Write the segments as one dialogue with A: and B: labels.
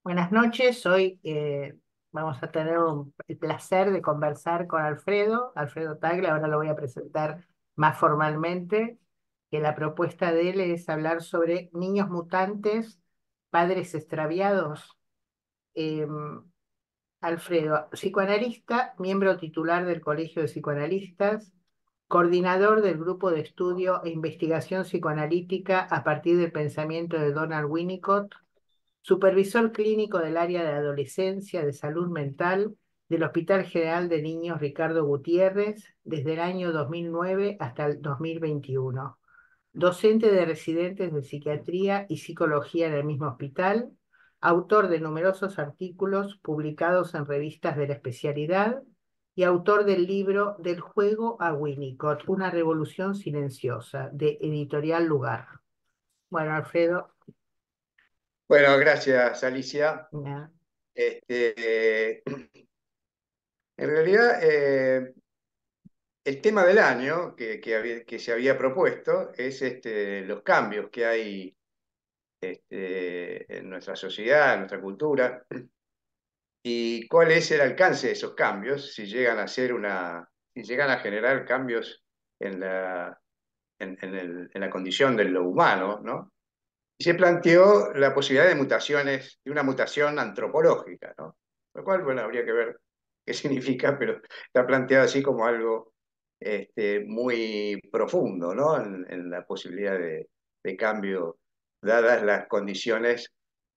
A: Buenas noches, hoy vamos a tener el placer de conversar con Alfredo Tagle. Ahora lo voy a presentar más formalmente, que la propuesta de él es hablar sobre niños mutantes, padres extraviados. Eh, Alfredo, psicoanalista, miembro titular del Colegio de Psicoanalistas, coordinador del grupo de estudio e investigación psicoanalítica a partir del pensamiento de Donald Winnicott, supervisor clínico del área de adolescencia de salud mental del Hospital General de Niños Ricardo Gutiérrez desde el año 2009 hasta el 2021. Docente de residentes de psiquiatría y psicología en el mismo hospital, autor de numerosos artículos publicados en revistas de la especialidad y autor del libro Del juego a Winnicott, una revolución silenciosa, de Editorial Lugar. Bueno, Alfredo,
B: Bueno, gracias, Alicia.
A: ya.
B: Este, en realidad, el tema del año que se había propuesto es los cambios que hay en nuestra sociedad, en nuestra cultura, y cuál es el alcance de esos cambios, si llegan a generar cambios en en la condición de lo humano, ¿no? Y se planteó la posibilidad de mutaciones, de una mutación antropológica, ¿no? Lo cual, bueno, habría que ver qué significa, pero está planteado así como algo muy profundo, ¿no? En la posibilidad de cambio, dadas las condiciones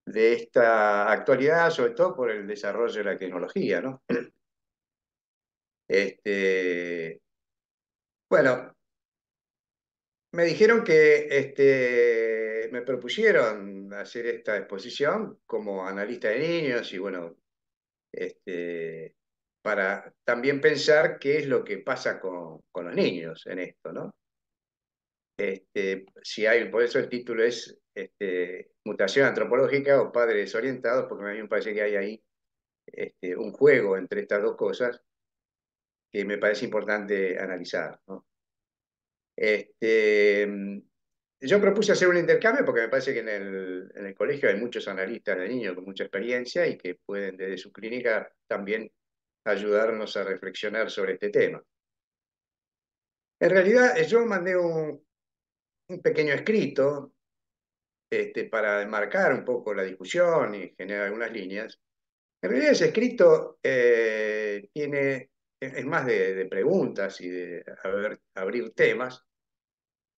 B: de esta actualidad, sobre todo por el desarrollo de la tecnología, ¿no? Este, bueno, me dijeron que me propusieron hacer esta exposición como analista de niños y bueno, este, para también pensar qué es lo que pasa con los niños en esto, ¿no? Si hay, por eso el título es Mutación antropológica o padres desorientados, porque a mí me parece que hay ahí un juego entre estas dos cosas que me parece importante analizar, ¿no? Este, yo propuse hacer un intercambio porque me parece que en el colegio hay muchos analistas de niños con mucha experiencia y que pueden desde su clínica también ayudarnos a reflexionar sobre este tema. En realidad, yo mandé un pequeño escrito para enmarcar un poco la discusión y generar algunas líneas. En realidad, ese escrito es más de preguntas y de abrir temas.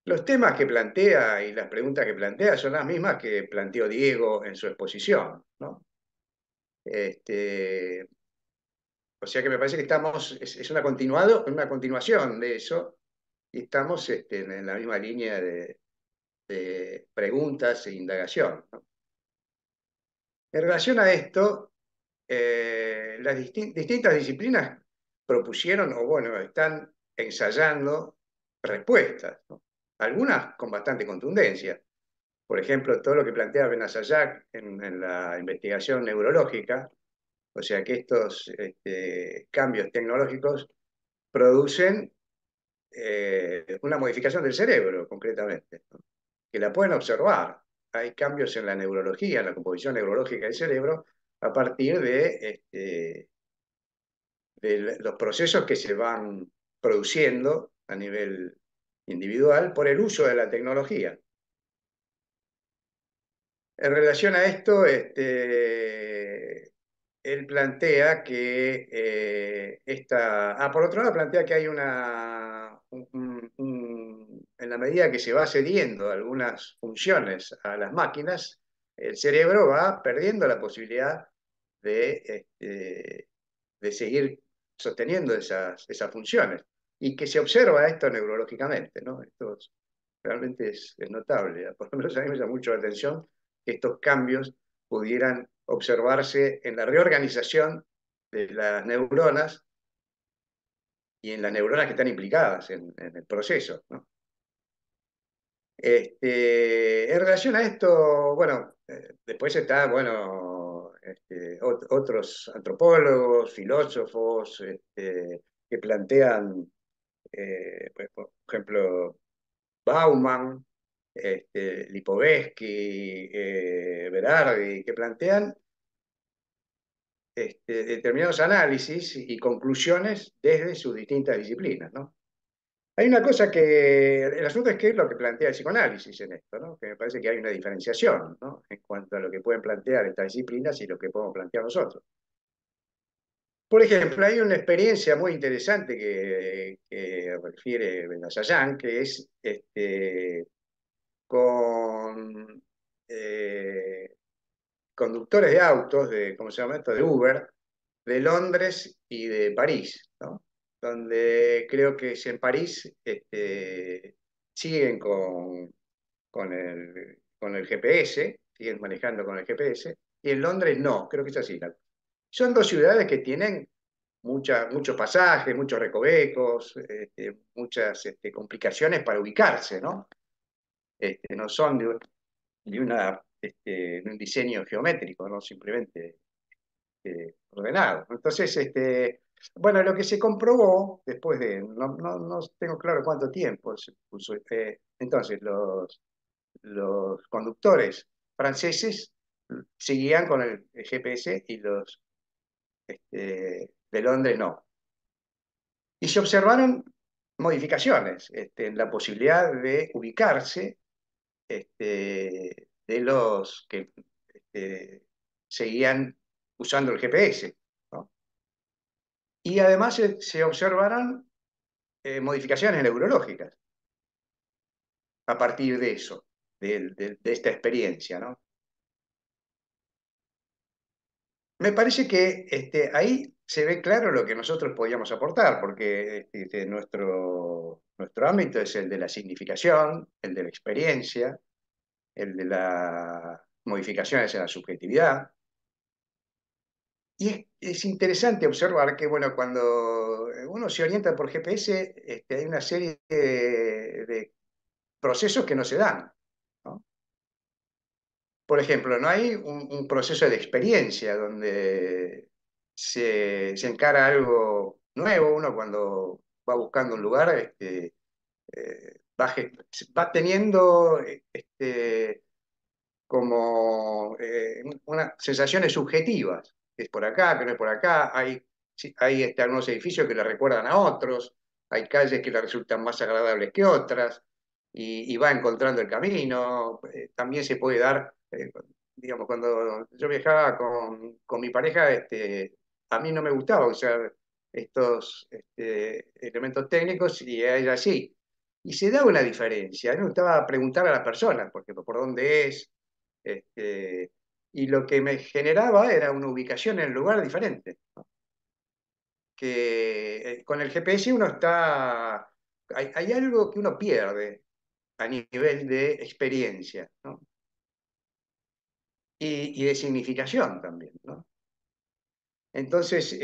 B: Los temas que plantea y las preguntas que plantea son las mismas que planteó Diego en su exposición, ¿no? Este, o sea que me parece que es una continuación de eso, y estamos en la misma línea de preguntas e indagación, ¿no? En relación a esto, las distintas disciplinas propusieron, o bueno, están ensayando respuestas, ¿no? Algunas con bastante contundencia. Por ejemplo, todo lo que plantea Benasayak en la investigación neurológica, o sea que estos cambios tecnológicos producen una modificación del cerebro, concretamente, ¿no? Que la pueden observar. Hay cambios en la neurología, en la composición neurológica del cerebro, a partir de los procesos que se van produciendo a nivel individual por el uso de la tecnología. En relación a esto, él plantea que por otro lado, plantea que hay en la medida que se va cediendo algunas funciones a las máquinas, el cerebro va perdiendo la posibilidad de seguir sosteniendo esas funciones. Y que se observa esto neurológicamente, ¿no? Realmente es notable. Por lo menos a mí me llama mucho la atención que estos cambios pudieran observarse en la reorganización de las neuronas y en las neuronas que están implicadas en el proceso, ¿no? En relación a esto, bueno, después está, bueno, otros antropólogos, filósofos, que plantean, pues, por ejemplo, Bauman, Lipovetsky, Berardi, que plantean determinados análisis y conclusiones desde sus distintas disciplinas, ¿no? Hay una cosa que, el asunto es que es lo que plantea el psicoanálisis en esto, ¿no? Que me parece que hay una diferenciación, ¿no? En cuanto a lo que pueden plantear estas disciplinas y lo que podemos plantear nosotros. Por ejemplo, hay una experiencia muy interesante que refiere Benassayán, que es con eh, conductores de autos, ¿cómo se llama esto? De Uber, de Londres y de París, ¿no? Donde creo que es en París siguen con el GPS, siguen manejando con el GPS, y en Londres no, creo que es así. Son dos ciudades que tienen muchos pasajes, muchos recovecos, muchas complicaciones para ubicarse, ¿no? No son de un diseño geométrico, no simplemente ordenado. Entonces, bueno, lo que se comprobó después de, no tengo claro cuánto tiempo se puso, entonces los conductores franceses seguían con el GPS y los de Londres no. Y se observaron modificaciones en la posibilidad de ubicarse de los que seguían usando el GPS, ¿no? Y además se observaron modificaciones neurológicas a partir de eso, de esta experiencia, ¿no? Me parece que ahí se ve claro lo que nosotros podíamos aportar, porque nuestro ámbito es el de la significación, el de la experiencia, el de las modificaciones en la subjetividad. Y es interesante observar que, bueno, cuando uno se orienta por GPS, hay una serie de procesos que no se dan, ¿no? Por ejemplo, no hay un proceso de experiencia donde se encara algo nuevo. Uno cuando va buscando un lugar, va teniendo como unas sensaciones subjetivas, que es por acá, que no es por acá. Sí, hay algunos edificios que le recuerdan a otros, hay calles que le resultan más agradables que otras, y va encontrando el camino. También se puede dar, digamos, cuando yo viajaba con mi pareja, a mí no me gustaba usar estos elementos técnicos y a ella sí. Y se da una diferencia. A mí me gustaba preguntar a las personas, por ejemplo, por dónde es, y lo que me generaba era una ubicación en el lugar diferente. Que con el GPS uno está. Hay algo que uno pierde a nivel de experiencia, ¿no? Y de significación también, ¿no? Entonces,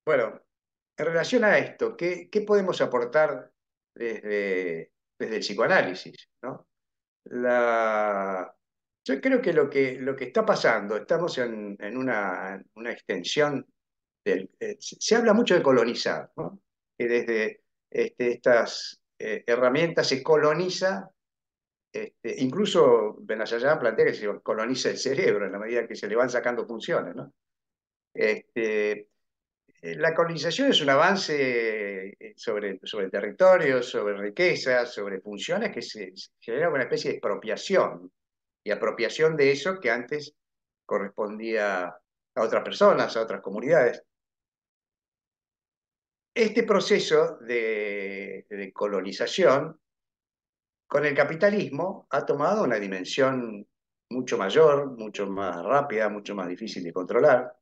B: bueno, en relación a esto, ¿qué podemos aportar desde el psicoanálisis, ¿no? La, yo creo que lo que está pasando, estamos en una extensión se habla mucho de colonizar, ¿no? Que desde estas herramientas se coloniza, incluso Benazayán plantea que se coloniza el cerebro en la medida que se le van sacando funciones, ¿no? Este, la colonización es un avance sobre territorios, sobre riquezas, sobre funciones que se genera una especie de expropiación y apropiación de eso que antes correspondía a otras personas, a otras comunidades. Este proceso de colonización con el capitalismo ha tomado una dimensión mucho mayor, mucho más rápida, mucho más difícil de controlar.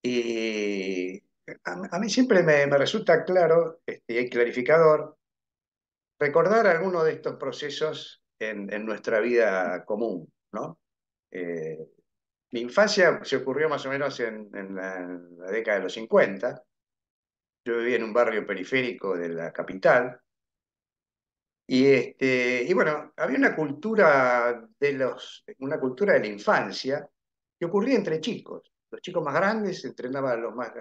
B: Y a mí siempre me resulta claro y clarificador recordar algunos de estos procesos en nuestra vida común, ¿no? Eh, Mi infancia se ocurrió más o menos en la década de los 50. Yo vivía en un barrio periférico de la capital y bueno, había una cultura de la infancia que ocurría entre chicos. Los chicos más grandes entrenaban a los más,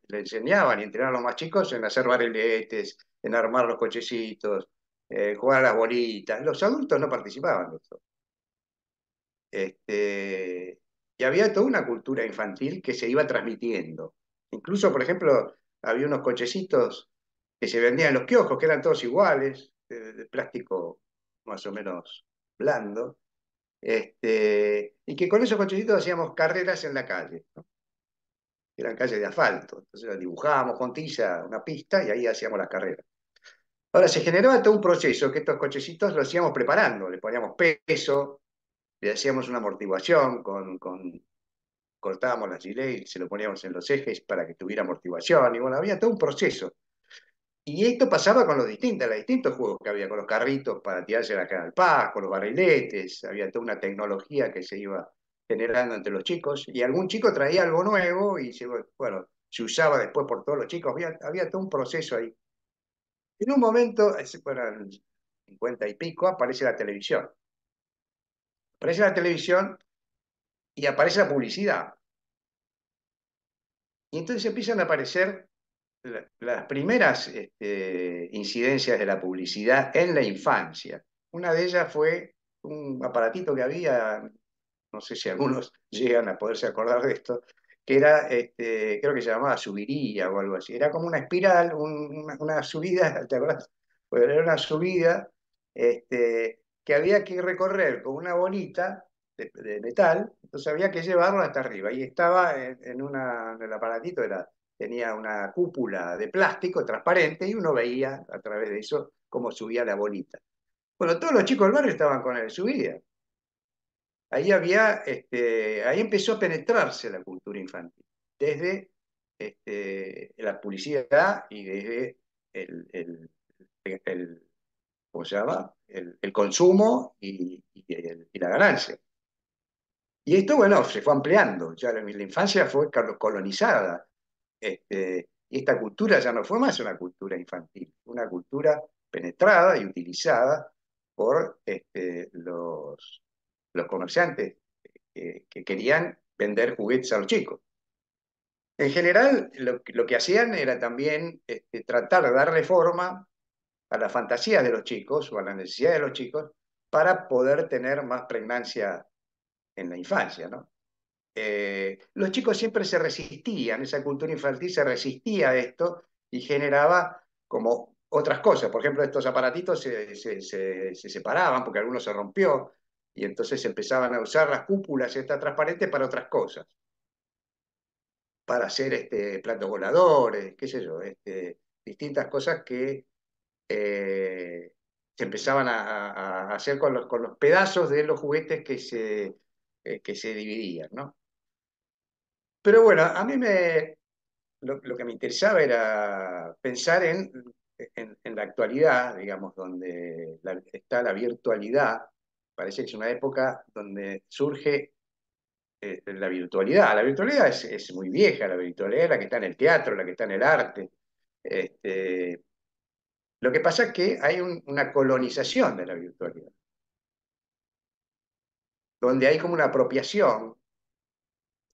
B: le enseñaban y entrenaban a los más chicos en hacer barriletes, en armar los cochecitos, jugar a las bolitas. Los adultos no participaban de esto. Este, Y había toda una cultura infantil que se iba transmitiendo. Incluso, por ejemplo, había unos cochecitos que se vendían en los kioscos, que eran todos iguales, de plástico más o menos blando, y que con esos cochecitos hacíamos carreras en la calle, ¿no? Eran calles de asfalto, entonces dibujábamos con tiza una pista y ahí hacíamos las carreras. Ahora, se generaba todo un proceso que estos cochecitos lo hacíamos preparando, le poníamos peso, le hacíamos una amortiguación cortábamos la gilet y se lo poníamos en los ejes para que tuviera amortiguación, y bueno, había todo un proceso. Y esto pasaba con los distintos juegos que había, con los carritos para tirarse la cara al paz, con los barriletes, había toda una tecnología que se iba generando entre los chicos, y algún chico traía algo nuevo y bueno, se usaba después por todos los chicos, había todo un proceso ahí. En un momento, bueno, en el 50 y pico, aparece la televisión. Aparece la televisión y aparece la publicidad. Y entonces empiezan a aparecer las primeras incidencias de la publicidad en la infancia. Una de ellas fue un aparatito que había, no sé si algunos llegan a poderse acordar de esto, que era, creo que se llamaba subiría o algo así. Era como una espiral, una subida, ¿te acuerdas? Pues era una subida que había que recorrer con una bolita de metal, entonces había que llevarlo hasta arriba. Y estaba en el aparatito, tenía una cúpula de plástico transparente y uno veía a través de eso cómo subía la bolita. Bueno, todos los chicos del barrio estaban con el subida. Ahí empezó a penetrarse la cultura infantil, desde la publicidad y desde el- ¿cómo se llama? El consumo y la ganancia. Y esto, bueno, se fue ampliando, ya la infancia fue colonizada, y esta cultura ya no fue más una cultura infantil, fue una cultura penetrada y utilizada por los comerciantes que querían vender juguetes a los chicos. En general, lo que hacían era también tratar de darle forma a las fantasías de los chicos o a las necesidades de los chicos para poder tener más pregnancia en la infancia, ¿no? Los chicos siempre se resistían, esa cultura infantil se resistía a esto y generaba como otras cosas. Por ejemplo, estos aparatitos se separaban porque alguno se rompió y entonces empezaban a usar las cúpulas estas transparentes para otras cosas, para hacer platos voladores, qué sé yo, distintas cosas que se empezaban a hacer con los pedazos de los juguetes que se dividían, ¿no? Pero bueno, lo que me interesaba era pensar en la actualidad, digamos, donde está la virtualidad. Parece que es una época donde surge la virtualidad. La virtualidad es muy vieja, la virtualidad es la que está en el teatro, la que está en el arte. Este, lo que pasa es que hay una colonización de la virtualidad, donde hay como una apropiación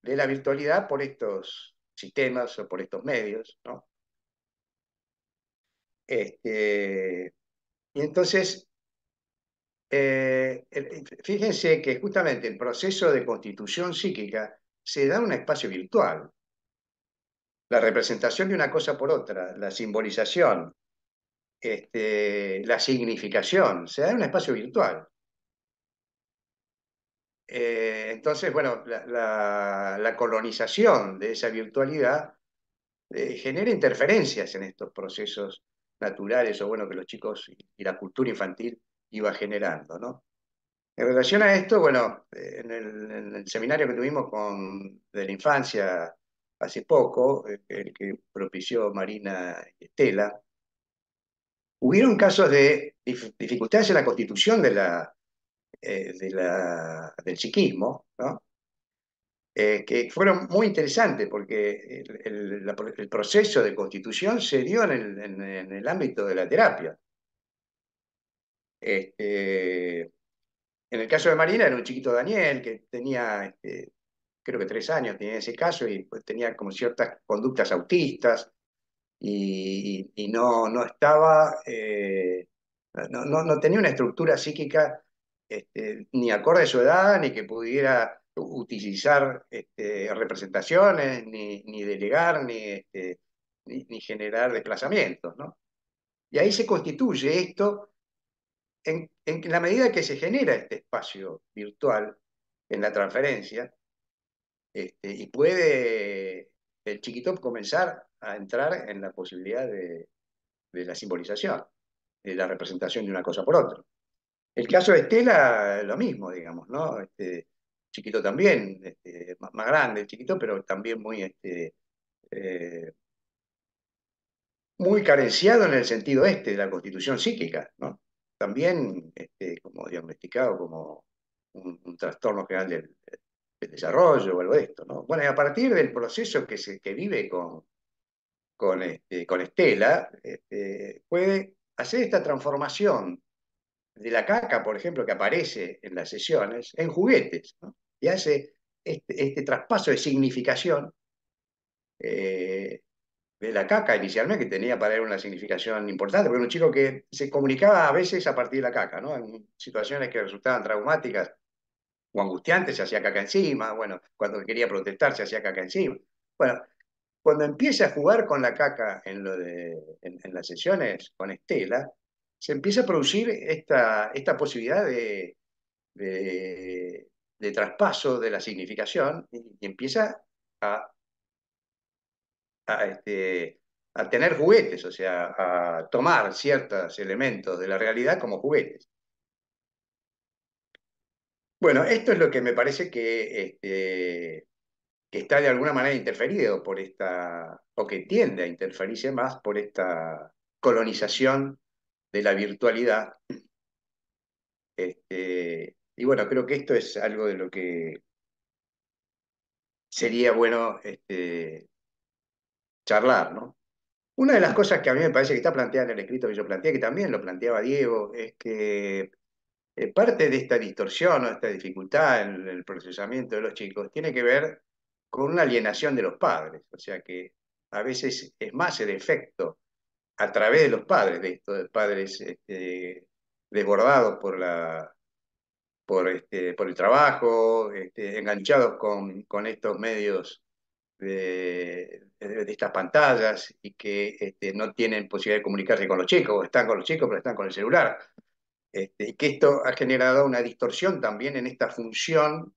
B: de la virtualidad por estos sistemas o por estos medios, ¿no? Y entonces, fíjense que justamente el proceso de constitución psíquica se da en un espacio virtual. La representación de una cosa por otra, la simbolización, la significación, se da en un espacio virtual. Entonces, bueno, la colonización de esa virtualidad genera interferencias en estos procesos naturales o bueno que los chicos y la cultura infantil iba generando, ¿no? En relación a esto, bueno, en el seminario que tuvimos de la infancia hace poco, el que propició Marina y Estela, hubieron casos de dificultades en la constitución del psiquismo, ¿no? Que fueron muy interesantes porque el proceso de constitución se dio en el ámbito de la terapia. Este, en el caso de Marina era un chiquito Daniel que tenía, creo que 3 años tenía ese caso y pues, tenía como ciertas conductas autistas y no estaba, no tenía una estructura psíquica ni acorde a su edad ni que pudiera utilizar representaciones, ni delegar, ni generar desplazamientos, ¿no? Y ahí se constituye esto en la medida que se genera este espacio virtual en la transferencia, y puede el chiquito comenzar a entrar en la posibilidad de la simbolización, de la representación de una cosa por otra. El caso de Estela, lo mismo, digamos, ¿no? Chiquito también, más grande el chiquito, pero también eh, muy carenciado en el sentido de la constitución psíquica, ¿no? También como diagnosticado como un trastorno general del desarrollo o algo de esto, ¿no? Bueno, y a partir del proceso que vive con Estela, puede hacer esta transformación de la caca, por ejemplo, que aparece en las sesiones, en juguetes, ¿no? Y hace este traspaso de significación eh, de la caca inicialmente, que tenía para él una significación importante, porque era un chico que se comunicaba a veces a partir de la caca, ¿no? En situaciones que resultaban traumáticas o angustiantes se hacía caca encima, bueno, cuando quería protestar se hacía caca encima. Bueno, cuando empieza a jugar con la caca en las sesiones con Estela, se empieza a producir esta posibilidad de, de traspaso de la significación y empieza a, a, este, a tener juguetes, o sea, a tomar ciertos elementos de la realidad como juguetes. Bueno, esto es lo que me parece que está de alguna manera interferido por o que tiende a interferirse más por esta colonización de la virtualidad. Y bueno, creo que esto es algo de lo que sería bueno charlar, ¿no? Una de las cosas que a mí me parece que está planteada en el escrito que yo planteé, que también lo planteaba Diego, es que parte de esta distorsión o esta dificultad en el procesamiento de los chicos tiene que ver con una alienación de los padres. O sea que a veces es más el efecto a través de los padres, de estos de padres desbordados por el trabajo, enganchados con estos medios de estas pantallas y que no tienen posibilidad de comunicarse con los chicos, o están con los chicos, pero están con el celular. Y que esto ha generado una distorsión también en esta función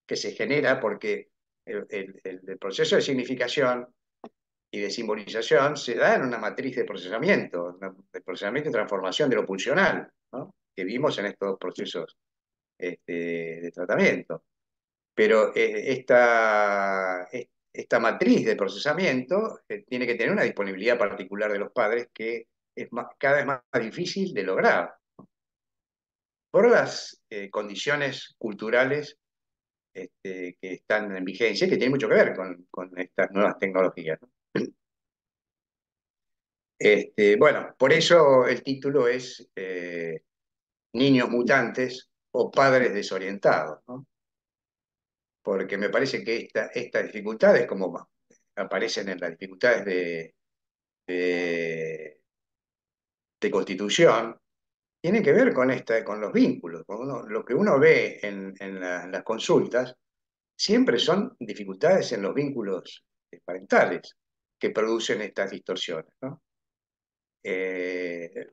B: que se genera porque el proceso de significación y de simbolización se da en una matriz de procesamiento y transformación de lo pulsional, ¿no? Que vimos en estos procesos de tratamiento. Pero esta matriz de procesamiento tiene que tener una disponibilidad particular de los padres que es cada vez más difícil de lograr por las condiciones culturales que están en vigencia y que tienen mucho que ver con estas nuevas tecnologías, ¿no? Bueno, por eso el título es Niños mutantes o padres desorientados, ¿no? Porque me parece que estas dificultades, como aparecen en las dificultades de, de constitución, tienen que ver con los vínculos. Lo que uno ve en las consultas siempre son dificultades en los vínculos parentales que producen estas distorsiones, ¿no?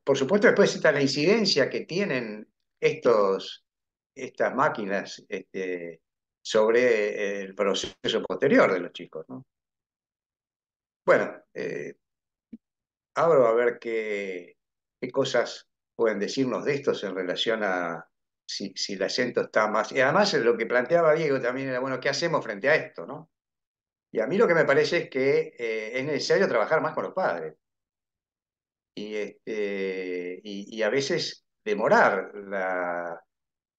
B: Por supuesto, después está la incidencia que tienen estas máquinas sobre el proceso posterior de los chicos, ¿no? Bueno, abro a ver qué cosas pueden decirnos de estos en relación a si el acento está más... Y además lo que planteaba Diego también era, bueno, ¿qué hacemos frente a esto, no? Y a mí lo que me parece es que es necesario trabajar más con los padres y a veces demorar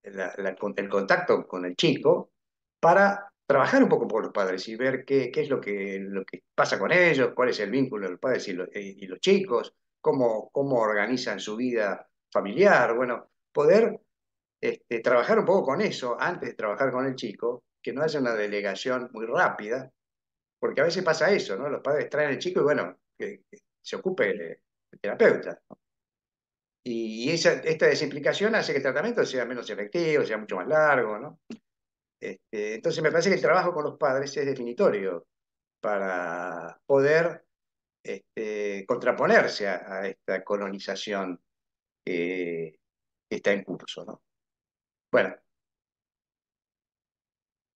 B: el contacto con el chico para trabajar un poco con los padres y ver qué es lo que pasa con ellos, cuál es el vínculo de los padres y los chicos, cómo organizan su vida familiar. Bueno, poder trabajar un poco con eso antes de trabajar con el chico, que no haya una delegación muy rápida, porque a veces pasa eso, ¿no? Los padres traen al chico y bueno, que se ocupe el terapeuta. Y esta desimplicación hace que el tratamiento sea menos efectivo, sea mucho más largo, ¿no? Entonces me parece que el trabajo con los padres es definitorio para poder contraponerse a esta colonización que está en curso, ¿no? Bueno,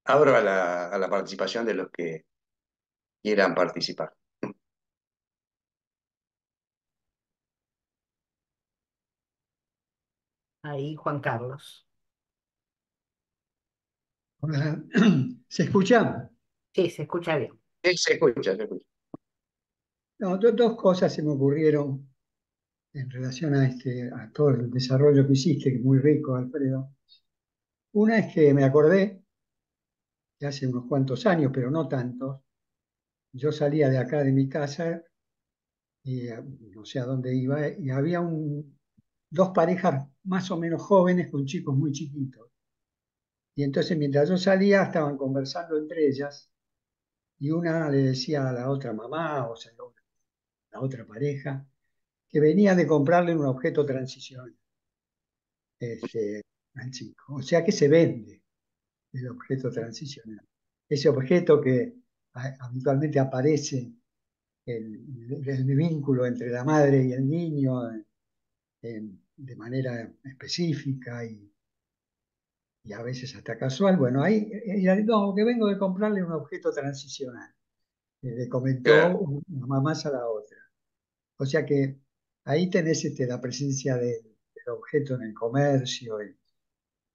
B: abro a la participación de los que quieran participar.
A: Ahí, Juan Carlos.
C: Hola. ¿Se escucha?
A: Sí, se escucha bien.
B: Se escucha, se escucha.
C: No, dos cosas se me ocurrieron en relación a todo el desarrollo que hiciste, que es muy rico, Alfredo. Una es que me acordé que hace unos cuantos años, pero no tantos, yo salía de acá de mi casa y no sé a dónde iba, y había dos parejas más o menos jóvenes con chicos muy chiquitos. Y entonces mientras yo salía estaban conversando entre ellas y una le decía a la otra mamá, o sea, la otra pareja, que venía de comprarle un objeto transicional al chico. O sea que se vende el objeto transicional. Ese objeto que habitualmente aparece el vínculo entre la madre y el niño de manera específica y a veces hasta casual. Bueno, ahí ella no, que vengo de comprarle un objeto transicional. Le comentó
B: Claro,
C: una mamá a la otra. O sea que ahí tenés la presencia del objeto en el comercio. Y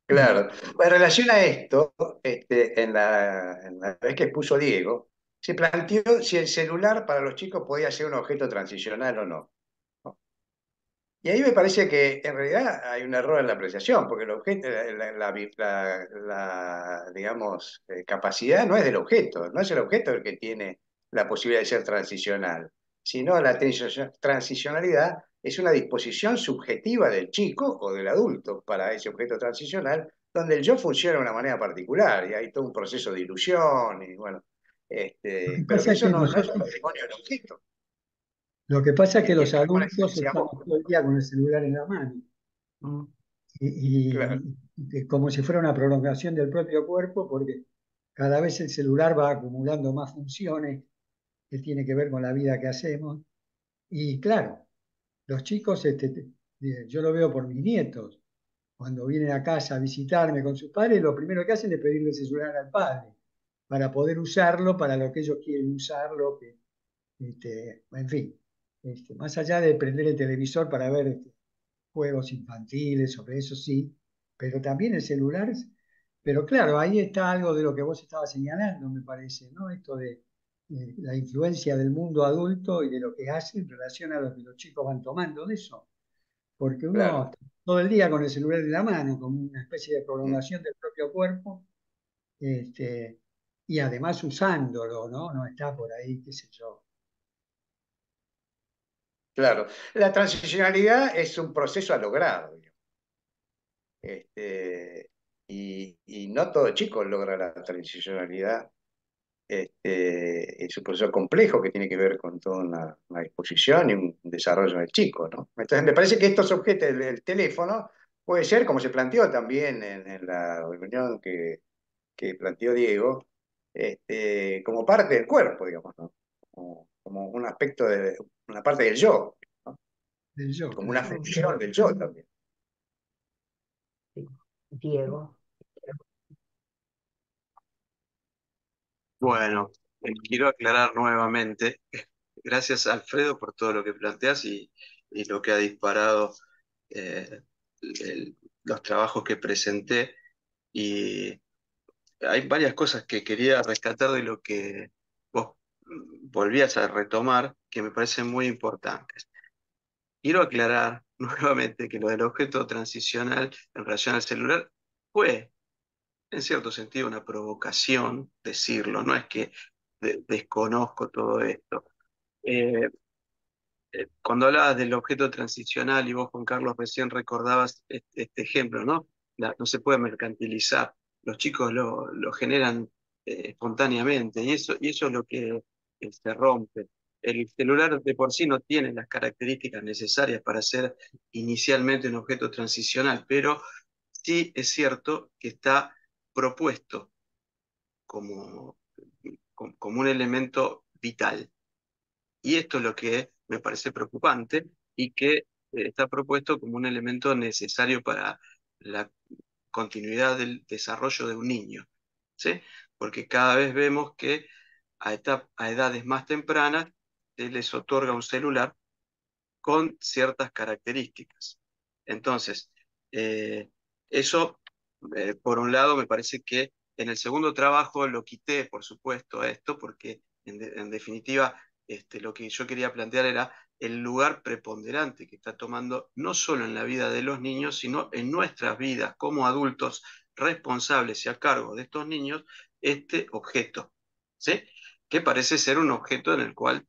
B: claro. Bueno, en relación a esto, en la vez que expuso Diego, se planteó si el celular para los chicos podía ser un objeto transicional o no. ¿No? Y ahí me parece que en realidad hay un error en la apreciación, porque el objeto, digamos, capacidad no es del objeto, no es el objeto el que tiene la posibilidad de ser transicional, sino la transicionalidad es una disposición subjetiva del chico o del adulto para ese objeto transicional, donde el yo funciona de una manera particular y hay todo un proceso de ilusión, y bueno,
C: lo que
B: pero
C: pasa
B: que
C: es
B: eso
C: que
B: no es un
C: nosotros,
B: patrimonio del objeto.
C: lo que pasa es que
B: Y
C: los
B: esto me parece que
C: adultos
B: decíamos,
C: estamos todo el día con el celular en la mano.
A: Mm.
C: Y,
B: claro,
C: como si fuera una prolongación del propio cuerpo, porque cada vez el celular va acumulando más funciones que tiene que ver con la vida que hacemos. Y claro, los chicos, yo lo veo por mis nietos, cuando vienen a casa a visitarme con sus padres, lo primero que hacen es pedirle el celular al padre para poder usarlo para lo que ellos quieren usarlo, en fin, más allá de prender el televisor para ver juegos infantiles, sobre eso sí, pero también el celular. Pero claro, ahí está algo de lo que vos estabas señalando, me parece, ¿no? Esto de la influencia del mundo adulto y de lo que hace en relación a lo que los chicos van tomando de eso. Porque uno
B: claro.
C: está todo el día con el celular en la mano, como una especie de
B: Mm.
C: prolongación del propio cuerpo, este, y además usándolo, ¿no? No está por ahí, qué sé yo.
B: Claro, la transicionalidad es un proceso a lograr, digamos. Y no todo chico logra la transicionalidad. Es un proceso complejo que tiene que ver con toda una disposición y un desarrollo del chico, ¿no? Entonces, me parece que estos objetos, el teléfono, puede ser, como se planteó también en la reunión que planteó Diego, como parte del cuerpo, digamos, ¿no? Como un aspecto de, una parte del yo, ¿no?
C: Del yo,
B: Como una
C: claro.
A: Mm.
B: función del yo también.
A: Sí. Diego.
D: Bueno, quiero aclarar nuevamente, gracias Alfredo por todo lo que planteas y lo que ha disparado eh, los trabajos que presenté. Y hay varias cosas que quería rescatar de lo que vos volvías a retomar que me parecen muy importantes. Quiero aclarar nuevamente que lo del objeto transicional en relación al celular fue en cierto sentido una provocación decirlo, no es que desconozco todo esto. Eh, Cuando hablabas del objeto transicional y vos, Juan Carlos, recién recordabas este ejemplo, ¿no? No se puede mercantilizar, los chicos lo generan espontáneamente y eso es lo que se rompe. El celular de por sí no tiene las características necesarias para ser inicialmente un objeto transicional, pero sí es cierto que está propuesto como, como un elemento vital. Y esto es lo que me parece preocupante y que está propuesto como un elemento necesario para la continuidad del desarrollo de un niño, ¿sí? Porque cada vez vemos que a edades más tempranas se les otorga un celular con ciertas características. Entonces, eh, eso, por un lado, me parece que en el segundo trabajo lo quité, por supuesto, a esto, porque en definitiva lo que yo quería plantear era el lugar preponderante que está tomando no solo en la vida de los niños, sino en nuestras vidas como adultos responsables y a cargo de estos niños, este objeto, ¿sí? Que parece ser un objeto en el cual,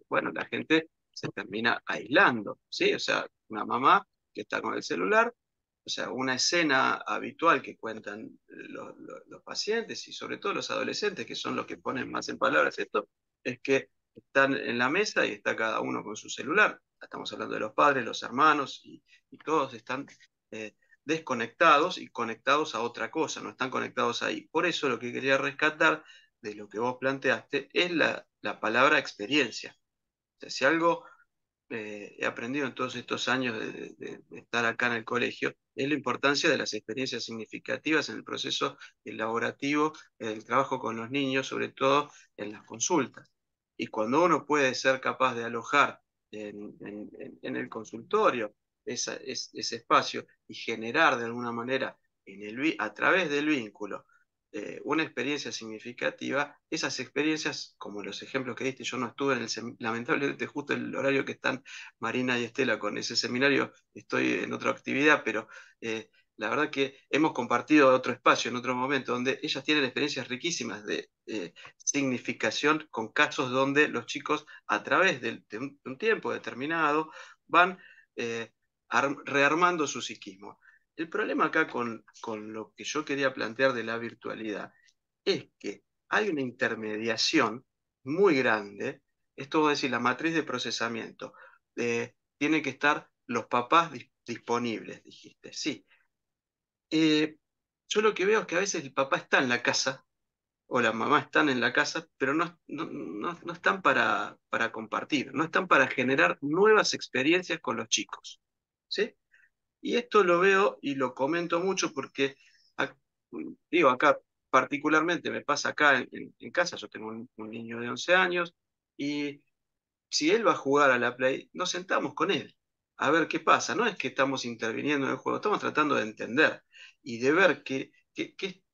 D: bueno, la gente se termina aislando, ¿sí? O sea, una mamá que está con el celular, o sea, una escena habitual que cuentan los pacientes y sobre todo los adolescentes, que son los que ponen más en palabras esto, es que están en la mesa y está cada uno con su celular. Estamos hablando de los padres, los hermanos, y todos están eh, desconectados y conectados a otra cosa, no están conectados ahí. Por eso lo que quería rescatar de lo que vos planteaste es la palabra experiencia. O sea, si algo he aprendido en todos estos años de estar acá en el colegio es la importancia de las experiencias significativas en el proceso elaborativo, en el trabajo con los niños, sobre todo en las consultas. Y cuando uno puede ser capaz de alojar en el consultorio ese espacio y generar de alguna manera a través del vínculo una experiencia significativa, esas experiencias, como los ejemplos que diste, yo no estuve en lamentablemente justo el horario que están Marina y Estela con ese seminario, estoy en otra actividad, pero la verdad que hemos compartido otro espacio en otro momento donde ellas tienen experiencias riquísimas de significación con casos donde los chicos a través de un tiempo determinado van eh, rearmando su psiquismo. El problema acá con lo que yo quería plantear de la virtualidad es que hay una intermediación muy grande, esto voy a decir, la matriz de procesamiento, tiene que estar los papás disponibles, dijiste, sí. Eh, yo lo que veo es que a veces el papá está en la casa o la mamá están en la casa, pero no están para compartir, no están para generar nuevas experiencias con los chicos, ¿sí? Y esto lo veo y lo comento mucho porque, ac- digo, acá particularmente me pasa acá en casa, yo tengo un niño de 11 años y si él va a jugar a la Play, nos sentamos con él a ver qué pasa. No es que estamos interviniendo en el juego, estamos tratando de entender y de ver qué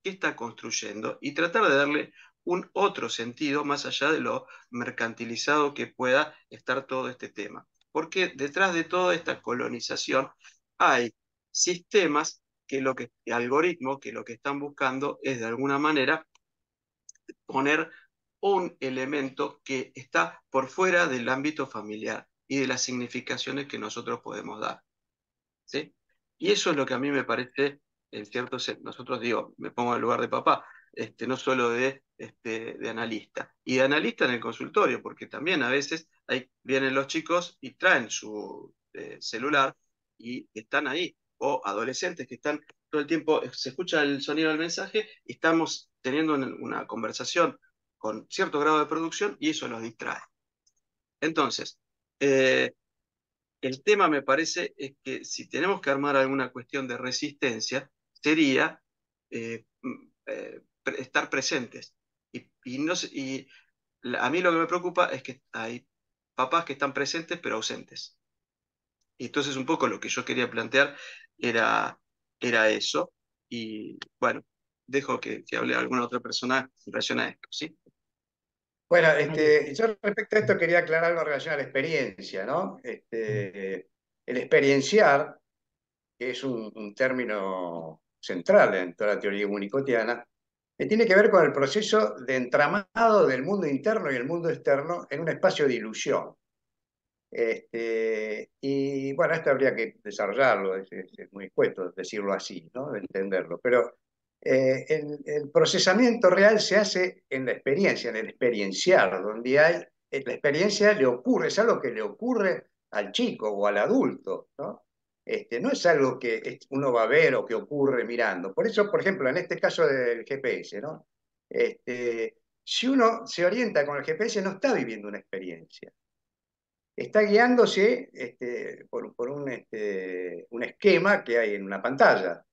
D: está construyendo y tratar de darle un otro sentido más allá de lo mercantilizado que pueda estar todo este tema. Porque detrás de toda esta colonización hay sistemas algoritmos que lo que están buscando es de alguna manera poner un elemento que está por fuera del ámbito familiar y de las significaciones que nosotros podemos dar, ¿sí? Y eso es lo que a mí me parece, en cierto sentido, nosotros digo, me pongo en el lugar de papá, no solo de analista, y de analista en el consultorio, porque también a veces vienen los chicos y traen su celular y están ahí, o adolescentes que están todo el tiempo, se escucha el sonido del mensaje y estamos teniendo una conversación con cierto grado de producción y eso los distrae. Entonces, eh, el tema me parece es que si tenemos que armar alguna cuestión de resistencia, sería estar presentes. A mí lo que me preocupa es que hay papás que están presentes pero ausentes. Y entonces un poco lo que yo quería plantear era, era eso. Y bueno, dejo que hable alguna otra persona en relación a esto, ¿sí?
B: Bueno,
A: María.
B: yo respecto a esto quería aclarar algo en relación a la experiencia, ¿no? El experienciar, que es un término central en toda la teoría unicotiana, que tiene que ver con el proceso de entramado del mundo interno y el mundo externo en un espacio de ilusión. Y bueno, esto habría que desarrollarlo, es muy escueto decirlo así, ¿no? De entenderlo. Pero el procesamiento real se hace en la experiencia, en el experienciar, donde hay, la experiencia le ocurre, es algo que le ocurre al chico o al adulto, ¿no? No es algo que uno va a ver o que ocurre mirando. Por eso, por ejemplo, en este caso del GPS, ¿no? Si uno se orienta con el GPS, no está viviendo una experiencia, está guiándose por un esquema que hay en una pantalla.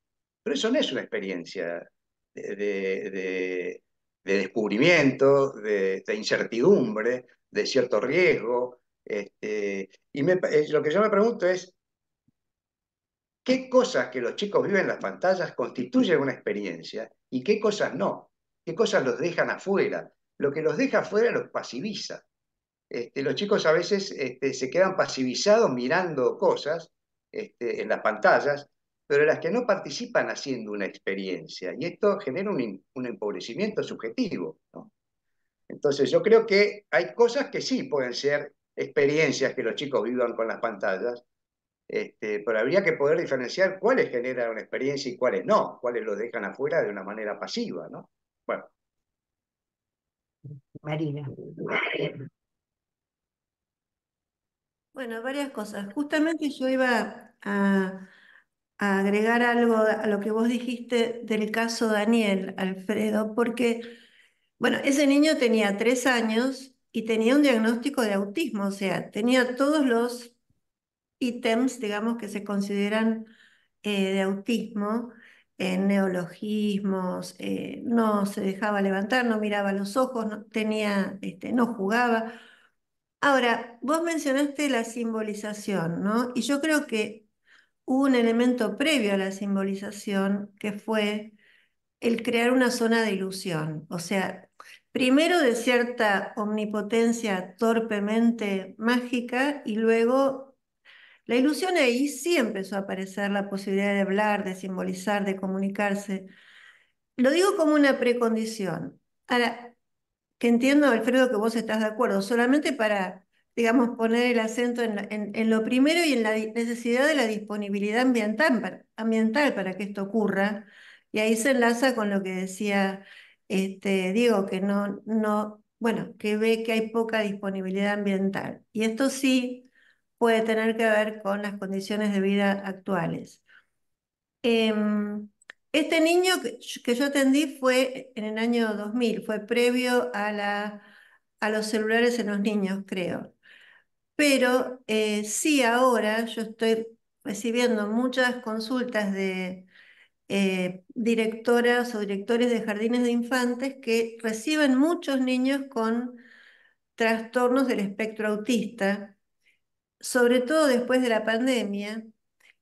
B: Pero eso no es una experiencia de descubrimiento, de incertidumbre, de cierto riesgo. Lo que yo me pregunto es, ¿qué cosas que los chicos viven en las pantallas constituyen una experiencia y qué cosas no? ¿Qué cosas los dejan afuera? Lo que los deja afuera los pasiviza. Los chicos a veces se quedan pasivizados mirando cosas en las pantallas, pero las que no participan haciendo una experiencia. Y esto genera un empobrecimiento subjetivo, ¿no? Entonces yo creo que hay cosas que sí pueden ser experiencias que los chicos vivan con las pantallas, pero habría que poder diferenciar cuáles generan una experiencia y cuáles no, cuáles los dejan afuera de una manera pasiva, ¿no? Bueno,
A: Marina.
E: Bueno, varias cosas. Justamente yo iba a agregar algo a lo que vos dijiste del caso Daniel, Alfredo, porque, bueno, ese niño tenía 3 años y tenía un diagnóstico de autismo, o sea, tenía todos los ítems, digamos, que se consideran de autismo, neologismos, no se dejaba levantar, no miraba los ojos, no tenía, no jugaba. Ahora, vos mencionaste la simbolización, ¿no? Y yo creo que hubo un elemento previo a la simbolización que fue el crear una zona de ilusión. O sea, primero de cierta omnipotencia torpemente mágica y luego la ilusión ahí sí empezó a aparecer la posibilidad de hablar, de simbolizar, de comunicarse. Lo digo como una precondición. Ahora, que entiendo, Alfredo, que vos estás de acuerdo, solamente para, digamos, poner el acento en lo primero y en la necesidad de la disponibilidad ambiental para que esto ocurra. Y ahí se enlaza con lo que decía Diego, que bueno, que ve que hay poca disponibilidad ambiental. Y esto sí puede tener que ver con las condiciones de vida actuales. Em, este niño que yo atendí fue en el año 2000, fue previo a los celulares en los niños, creo. Pero sí, ahora yo estoy recibiendo muchas consultas de directoras o directores de jardines de infantes que reciben muchos niños con trastornos del espectro autista, sobre todo después de la pandemia.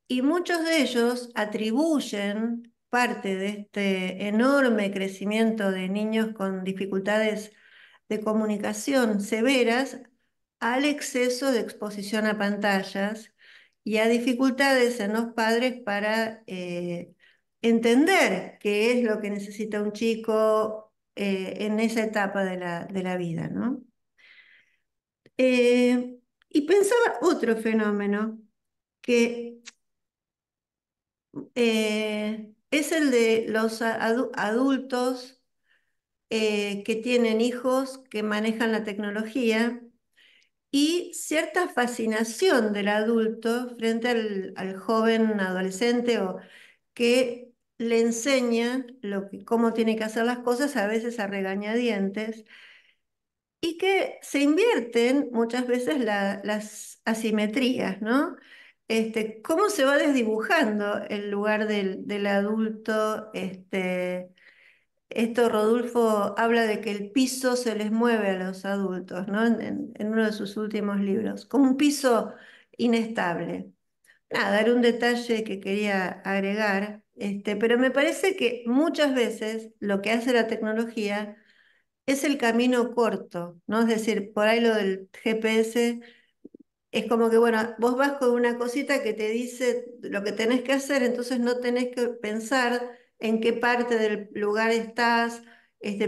E: Y muchos de ellos atribuyen parte de este enorme crecimiento de niños con dificultades de comunicación severas al exceso de exposición a pantallas y a dificultades en los padres para entender qué es lo que necesita un chico en esa etapa de la vida, ¿no? Y pensaba otro fenómeno que es el de los adultos que tienen hijos que manejan la tecnología y cierta fascinación del adulto frente al joven adolescente o que le enseña cómo tiene que hacer las cosas, a veces a regañadientes, y que se invierten muchas veces las asimetrías, ¿no? Cómo se va desdibujando el lugar del adulto. Esto Rodolfo habla de que el piso se les mueve a los adultos, ¿no? En uno de sus últimos libros, como un piso inestable. Nada, era un detalle que quería agregar, pero me parece que muchas veces lo que hace la tecnología es el camino corto, ¿no? Es decir, por ahí lo del GPS es como que, bueno, vos vas con una cosita que te dice lo que tenés que hacer, entonces no tenés que pensar en qué parte del lugar estás,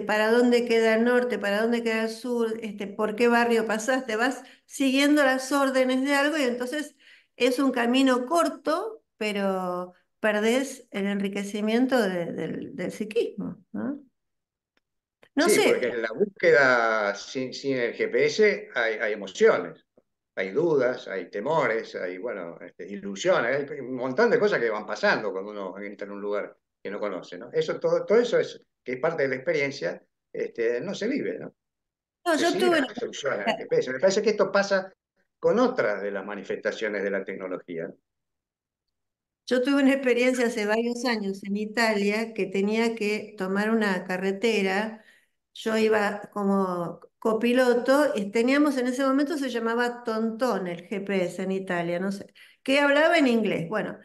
E: para dónde queda el norte, para dónde queda el sur, por qué barrio pasaste, vas siguiendo las órdenes de algo y entonces es un camino corto, pero perdés el enriquecimiento del psiquismo, ¿no? No
B: sí,
E: sé.
B: porque en la búsqueda sin el GPS hay emociones, hay dudas, hay temores, hay, bueno, ilusiones, hay un montón de cosas que van pasando cuando uno entra en un lugar que no conoce, ¿no? Todo eso es, que es parte de la experiencia, no se vive, ¿no?
E: No,
B: Se
E: yo
B: siguen
E: tuve
B: las instrucciones al GPS. Me parece que esto pasa con otras de las manifestaciones de la tecnología.
E: Yo tuve una experiencia hace varios años en Italia que tenía que tomar una carretera. Yo iba como copiloto y teníamos en ese momento se llamaba Tontón el GPS en Italia, no sé, que hablaba en inglés. Bueno,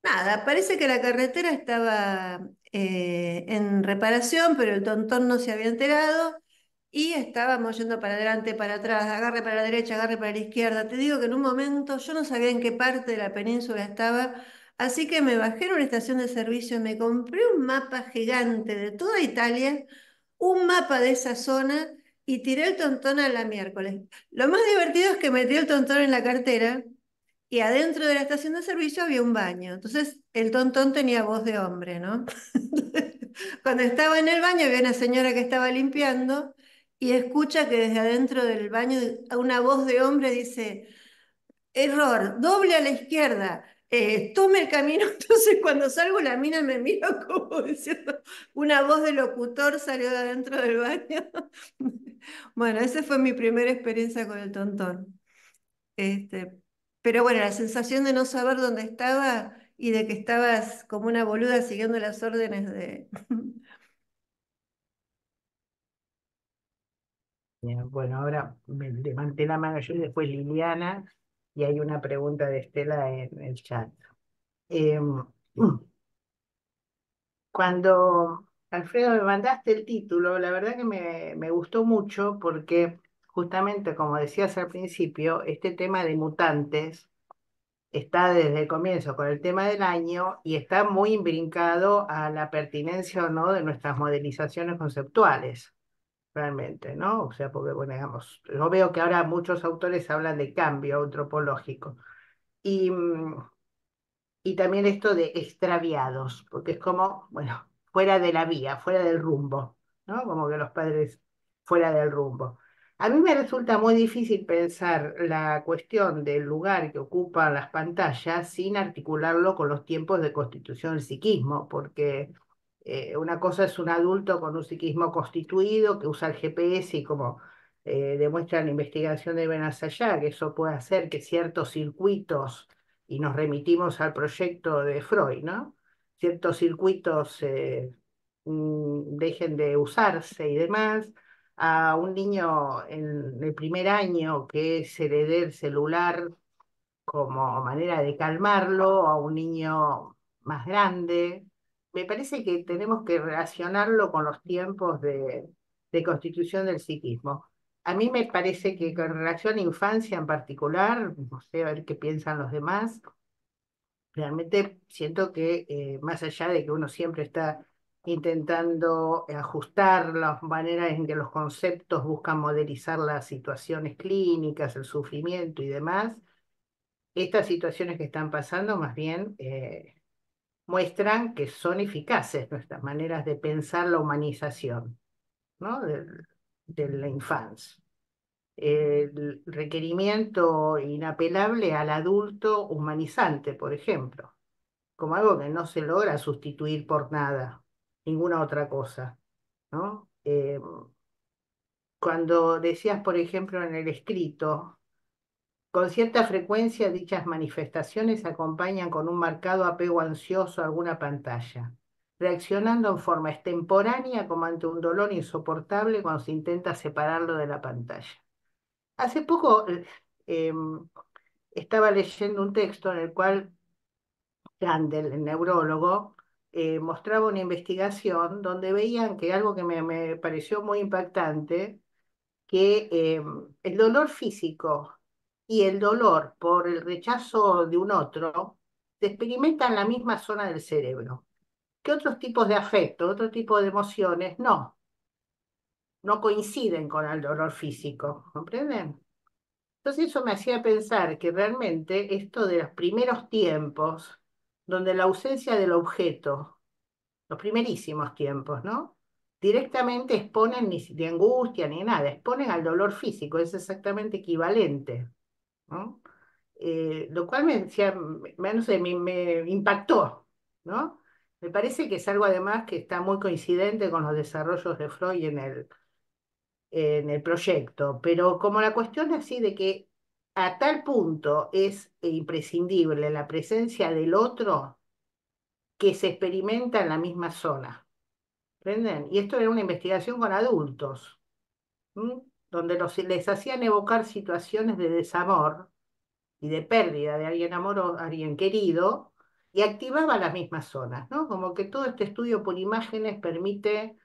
E: nada, parece que la carretera estaba en reparación, pero el Tontón no se había enterado y estábamos yendo para adelante, para atrás, agarre para la derecha, agarre para la izquierda. Te digo que en un momento yo no sabía en qué parte de la península estaba, así que me bajé en una estación de servicio y me compré un mapa gigante de toda Italia, un mapa de esa zona y tiré el Tontón a la miércoles. Lo más divertido es que metí el Tontón en la cartera y adentro de la estación de servicio había un baño. Entonces el Tontón tenía voz de hombre, ¿no? Cuando estaba en el baño había una señora que estaba limpiando y escucha que desde adentro del baño una voz de hombre dice, error, doble a la izquierda, tome el camino. Entonces cuando salgo la mina me mira como diciendo, una voz de locutor salió de adentro del baño. Bueno, esa fue mi primera experiencia con el Tontón. Este, pero bueno, la sensación de no saber dónde estaba y de que estabas como una boluda siguiendo las órdenes de...
A: Bien, bueno, ahora me levanté la mano yo y después Liliana, y hay una pregunta de Estela en el chat. Em, Cuando, Alfredo, me mandaste el título, la verdad que me gustó mucho porque justamente, como decías al principio, este tema de mutantes está desde el comienzo con el tema del año y está muy imbrincado a la pertinencia o no de nuestras modelizaciones conceptuales, realmente, ¿no? O sea, porque, bueno, digamos, yo veo que ahora muchos autores hablan de cambio antropológico. Y, y también esto de extraviados, porque es como, bueno, fuera de la vía, fuera del rumbo, ¿no? Como que los padres fuera del rumbo. A mí me resulta muy difícil pensar la cuestión del lugar que ocupan las pantallas sin articularlo con los tiempos de constitución del psiquismo, porque una cosa es un adulto con un psiquismo constituido que usa el GPS y como demuestra la investigación de Benazayá, que eso puede hacer que ciertos circuitos y nos remitimos al proyecto de Freud, ¿no? Ciertos circuitos dejen de usarse y demás. A un niño en el primer año que se le dé el celular como manera de calmarlo, a un niño más grande. Me parece que tenemos que relacionarlo con los tiempos de constitución del psiquismo. A mí me parece que con relación a infancia en particular, no sé, a ver qué piensan los demás, realmente siento que más allá de que uno siempre está intentando ajustar las maneras en que los conceptos buscan modelizar las situaciones clínicas, el sufrimiento y demás, estas situaciones que están pasando más bien muestran que son eficaces nuestras maneras de pensar la humanización, ¿no? De la infancia. El requerimiento inapelable al adulto humanizante, por ejemplo, como algo que no se logra sustituir por nada, ninguna otra cosa, ¿no? Cuando decías, por ejemplo, en el escrito, con cierta frecuencia dichas manifestaciones se acompañan con un marcado apego ansioso a alguna pantalla, reaccionando en forma extemporánea como ante un dolor insoportable cuando se intenta separarlo de la pantalla. Hace poco estaba leyendo un texto en el cual Randall, el neurólogo, mostraba una investigación donde veían que algo que me pareció muy impactante, que el dolor físico y el dolor por el rechazo de un otro se experimentan en la misma zona del cerebro, que otros tipos de afecto, otro tipo de emociones no coinciden con el dolor físico, ¿comprenden? Entonces eso me hacía pensar que realmente esto de los primeros tiempos, donde la ausencia del objeto, los primerísimos tiempos, ¿no? Directamente exponen ni de angustia ni nada, exponen al dolor físico, es exactamente equivalente, ¿no? Lo cual me decía, no sé, me impactó, ¿no? Me parece que es algo además que está muy coincidente con los desarrollos de Freud en el proyecto, pero como la cuestión es así de que a tal punto es imprescindible la presencia del otro que se experimenta en la misma zona. ¿Entienden? Y esto era una investigación con adultos, ¿m? Donde les hacían evocar situaciones de desamor y de pérdida de alguien amoroso, alguien querido, y activaba las mismas zonas, ¿no? Como que todo este estudio por imágenes permite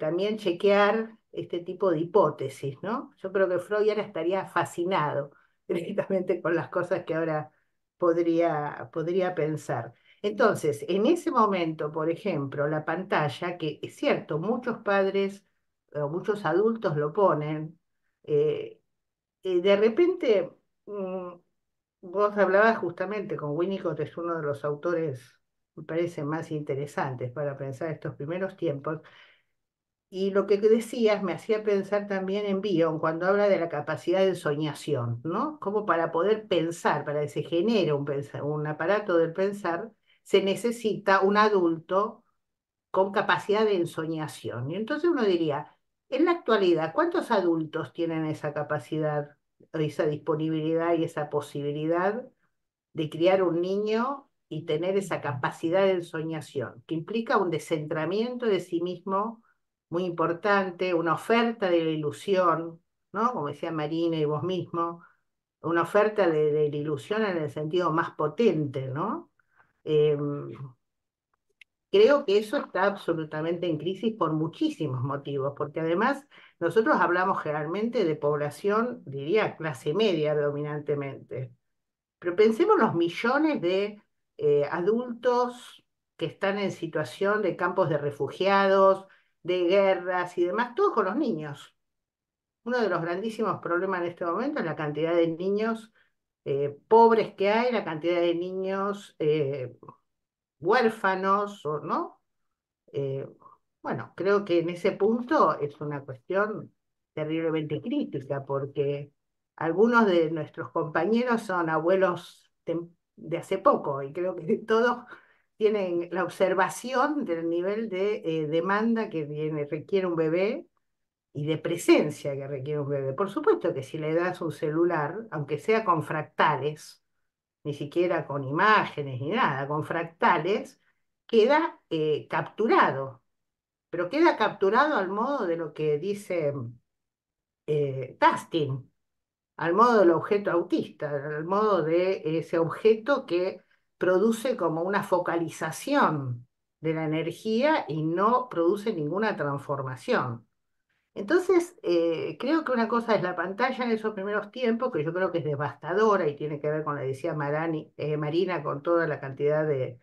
A: también chequear este tipo de hipótesis, ¿no? Yo creo que Freud ahora estaría fascinado directamente con las cosas que ahora podría pensar. Entonces, en ese momento, por ejemplo, la pantalla, que es cierto, muchos padres o muchos adultos lo ponen, eh, de repente, mm, vos hablabas justamente con Winnicott, es uno de los autores, me parece, más interesantes para pensar estos primeros tiempos, y lo que decías me hacía pensar también en Bion cuando habla de la capacidad de soñación, ¿no? Como para poder pensar, para que se genere un aparato del pensar, se necesita un adulto con capacidad de ensoñación. Y entonces uno diría, en la actualidad, ¿cuántos adultos tienen esa capacidad, esa disponibilidad y esa posibilidad de criar un niño y tener esa capacidad de ensoñación, que implica un descentramiento de sí mismo muy importante, una oferta de la ilusión, ¿no? Como decía Marina y vos mismo, una oferta de la ilusión en el sentido más potente, ¿no? Creo que eso está absolutamente en crisis por muchísimos motivos, porque además nosotros hablamos generalmente de población, diría, clase media dominantemente, pero pensemos los millones de adultos que están en situación de campos de refugiados, de guerras y demás, todos con los niños. Uno de los grandísimos problemas en este momento es la cantidad de niños pobres que hay, la cantidad de niños huérfanos, ¿no? Eh, bueno, creo que en ese punto es una cuestión terriblemente crítica, porque algunos de nuestros compañeros son abuelos de hace poco, y creo que todos tienen la observación del nivel de demanda requiere un bebé y de presencia que requiere un bebé. Por supuesto que si le das un celular, aunque sea con fractales, ni siquiera con imágenes ni nada, con fractales, queda capturado, pero queda capturado al modo de lo que dice Taskin, al modo del objeto autista, al modo de ese objeto que produce como una focalización de la energía y no produce ninguna transformación. Entonces, creo que una cosa es la pantalla en esos primeros tiempos, que yo creo que es devastadora y tiene que ver con, la decía Marina, con toda la cantidad de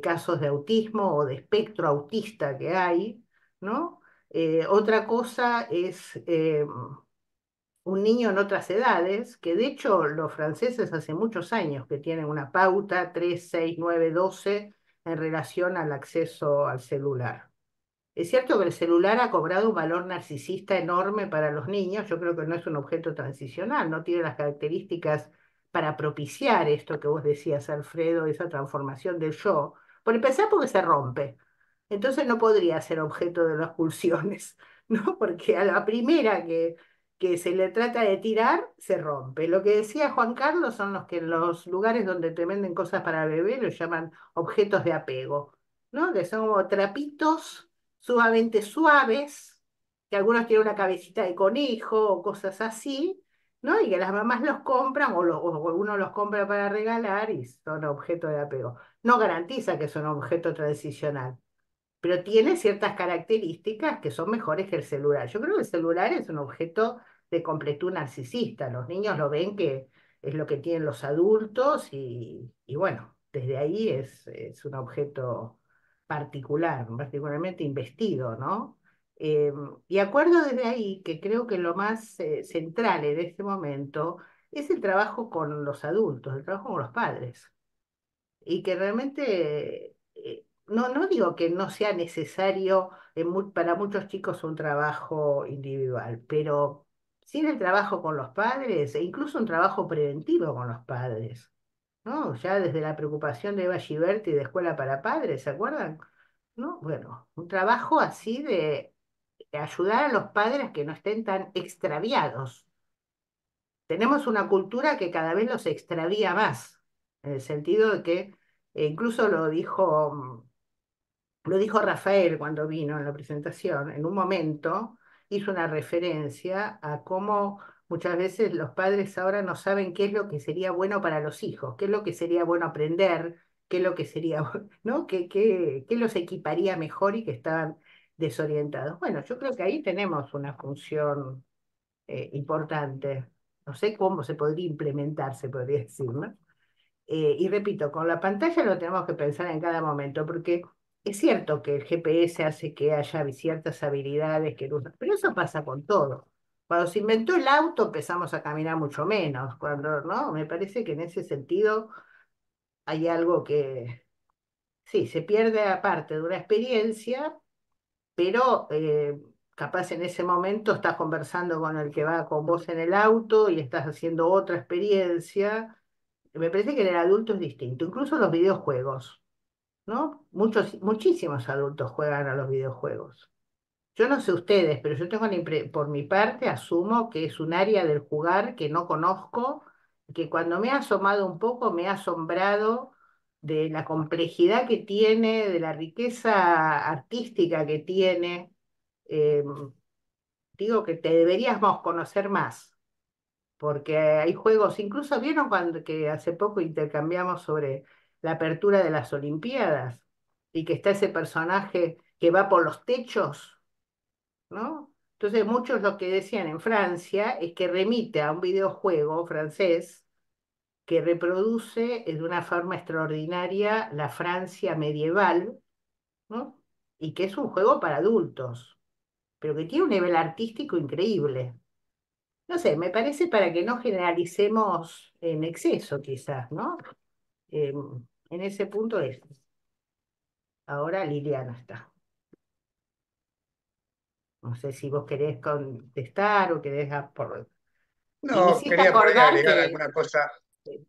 A: casos de autismo o de espectro autista que hay, ¿no? Otra cosa es un niño en otras edades, que de hecho los franceses hace muchos años que tienen una pauta 3, 6, 9, 12 en relación al acceso al celular. Es cierto que el celular ha cobrado un valor narcisista enorme para los niños. Yo creo que no es un objeto transicional, no tiene las características para propiciar esto que vos decías, Alfredo, esa transformación del yo. Por empezar, porque se rompe. Entonces no podría ser objeto de las pulsiones, ¿no? Porque a la primera que se le trata de tirar, se rompe. Lo que decía Juan Carlos son los que en los lugares donde te venden cosas para bebé los llaman objetos de apego, ¿no? Que son como trapitos sumamente suaves, que algunos tienen una cabecita de conejo o cosas así, ¿no? Y que las mamás los compran o uno los compra para regalar y son objeto de apego. No garantiza que son objeto transicional, pero tiene ciertas características que son mejores que el celular. Yo creo que el celular es un objeto de completud narcisista. Los niños lo ven que es lo que tienen los adultos y bueno, desde ahí es un objeto particular, particularmente investido, ¿no? Eh, y acuerdo desde ahí que creo que lo más central en este momento es el trabajo con los adultos, el trabajo con los padres y que realmente, no digo que no sea necesario para muchos chicos un trabajo individual, pero sin el trabajo con los padres e incluso un trabajo preventivo con los padres, ¿no? Ya desde la preocupación de Eva Giberti de Escuela para Padres, ¿se acuerdan? ¿No? Bueno, un trabajo así de ayudar a los padres que no estén tan extraviados. Tenemos una cultura que cada vez los extravía más, en el sentido de que incluso lo dijo Rafael cuando vino en la presentación, en un momento hizo una referencia a cómo muchas veces los padres ahora no saben qué es lo que sería bueno para los hijos, qué es lo que sería bueno aprender, qué es lo que sería, ¿no? Qué los equiparía mejor y que estaban desorientados. Bueno, yo creo que ahí tenemos una función importante. No sé cómo se podría implementar, se podría decir, ¿no? Y repito, con la pantalla lo tenemos que pensar en cada momento, porque es cierto que el GPS hace que haya ciertas habilidades que no usan, pero eso pasa con todo. Cuando se inventó el auto empezamos a caminar mucho menos, cuando, ¿no? Me parece que en ese sentido hay algo que, sí, se pierde aparte de una experiencia, pero capaz en ese momento estás conversando con el que va con vos en el auto y estás haciendo otra experiencia. Me parece que en el adulto es distinto, incluso los videojuegos, ¿no? Muchísimos adultos juegan a los videojuegos. Yo no sé ustedes, pero yo tengo por mi parte asumo que es un área del jugar que no conozco, que cuando me he asomado un poco me ha asombrado de la complejidad que tiene, de la riqueza artística que tiene. Eh, Digo que te deberíamos conocer más porque hay juegos, incluso vieron cuando que hace poco intercambiamos sobre la apertura de las Olimpiadas y que está ese personaje que va por los techos, ¿no? Entonces muchos lo que decían en Francia es que remite a un videojuego francés que reproduce de una forma extraordinaria la Francia medieval, ¿no? Y que es un juego para adultos, pero que tiene un nivel artístico increíble. No sé, me parece para que no generalicemos en exceso, quizás, ¿no? Eh, en ese punto es. Ahora Liliana está. No sé si vos querés contestar o querés Y
B: No, quería por ahí agregar alguna cosa.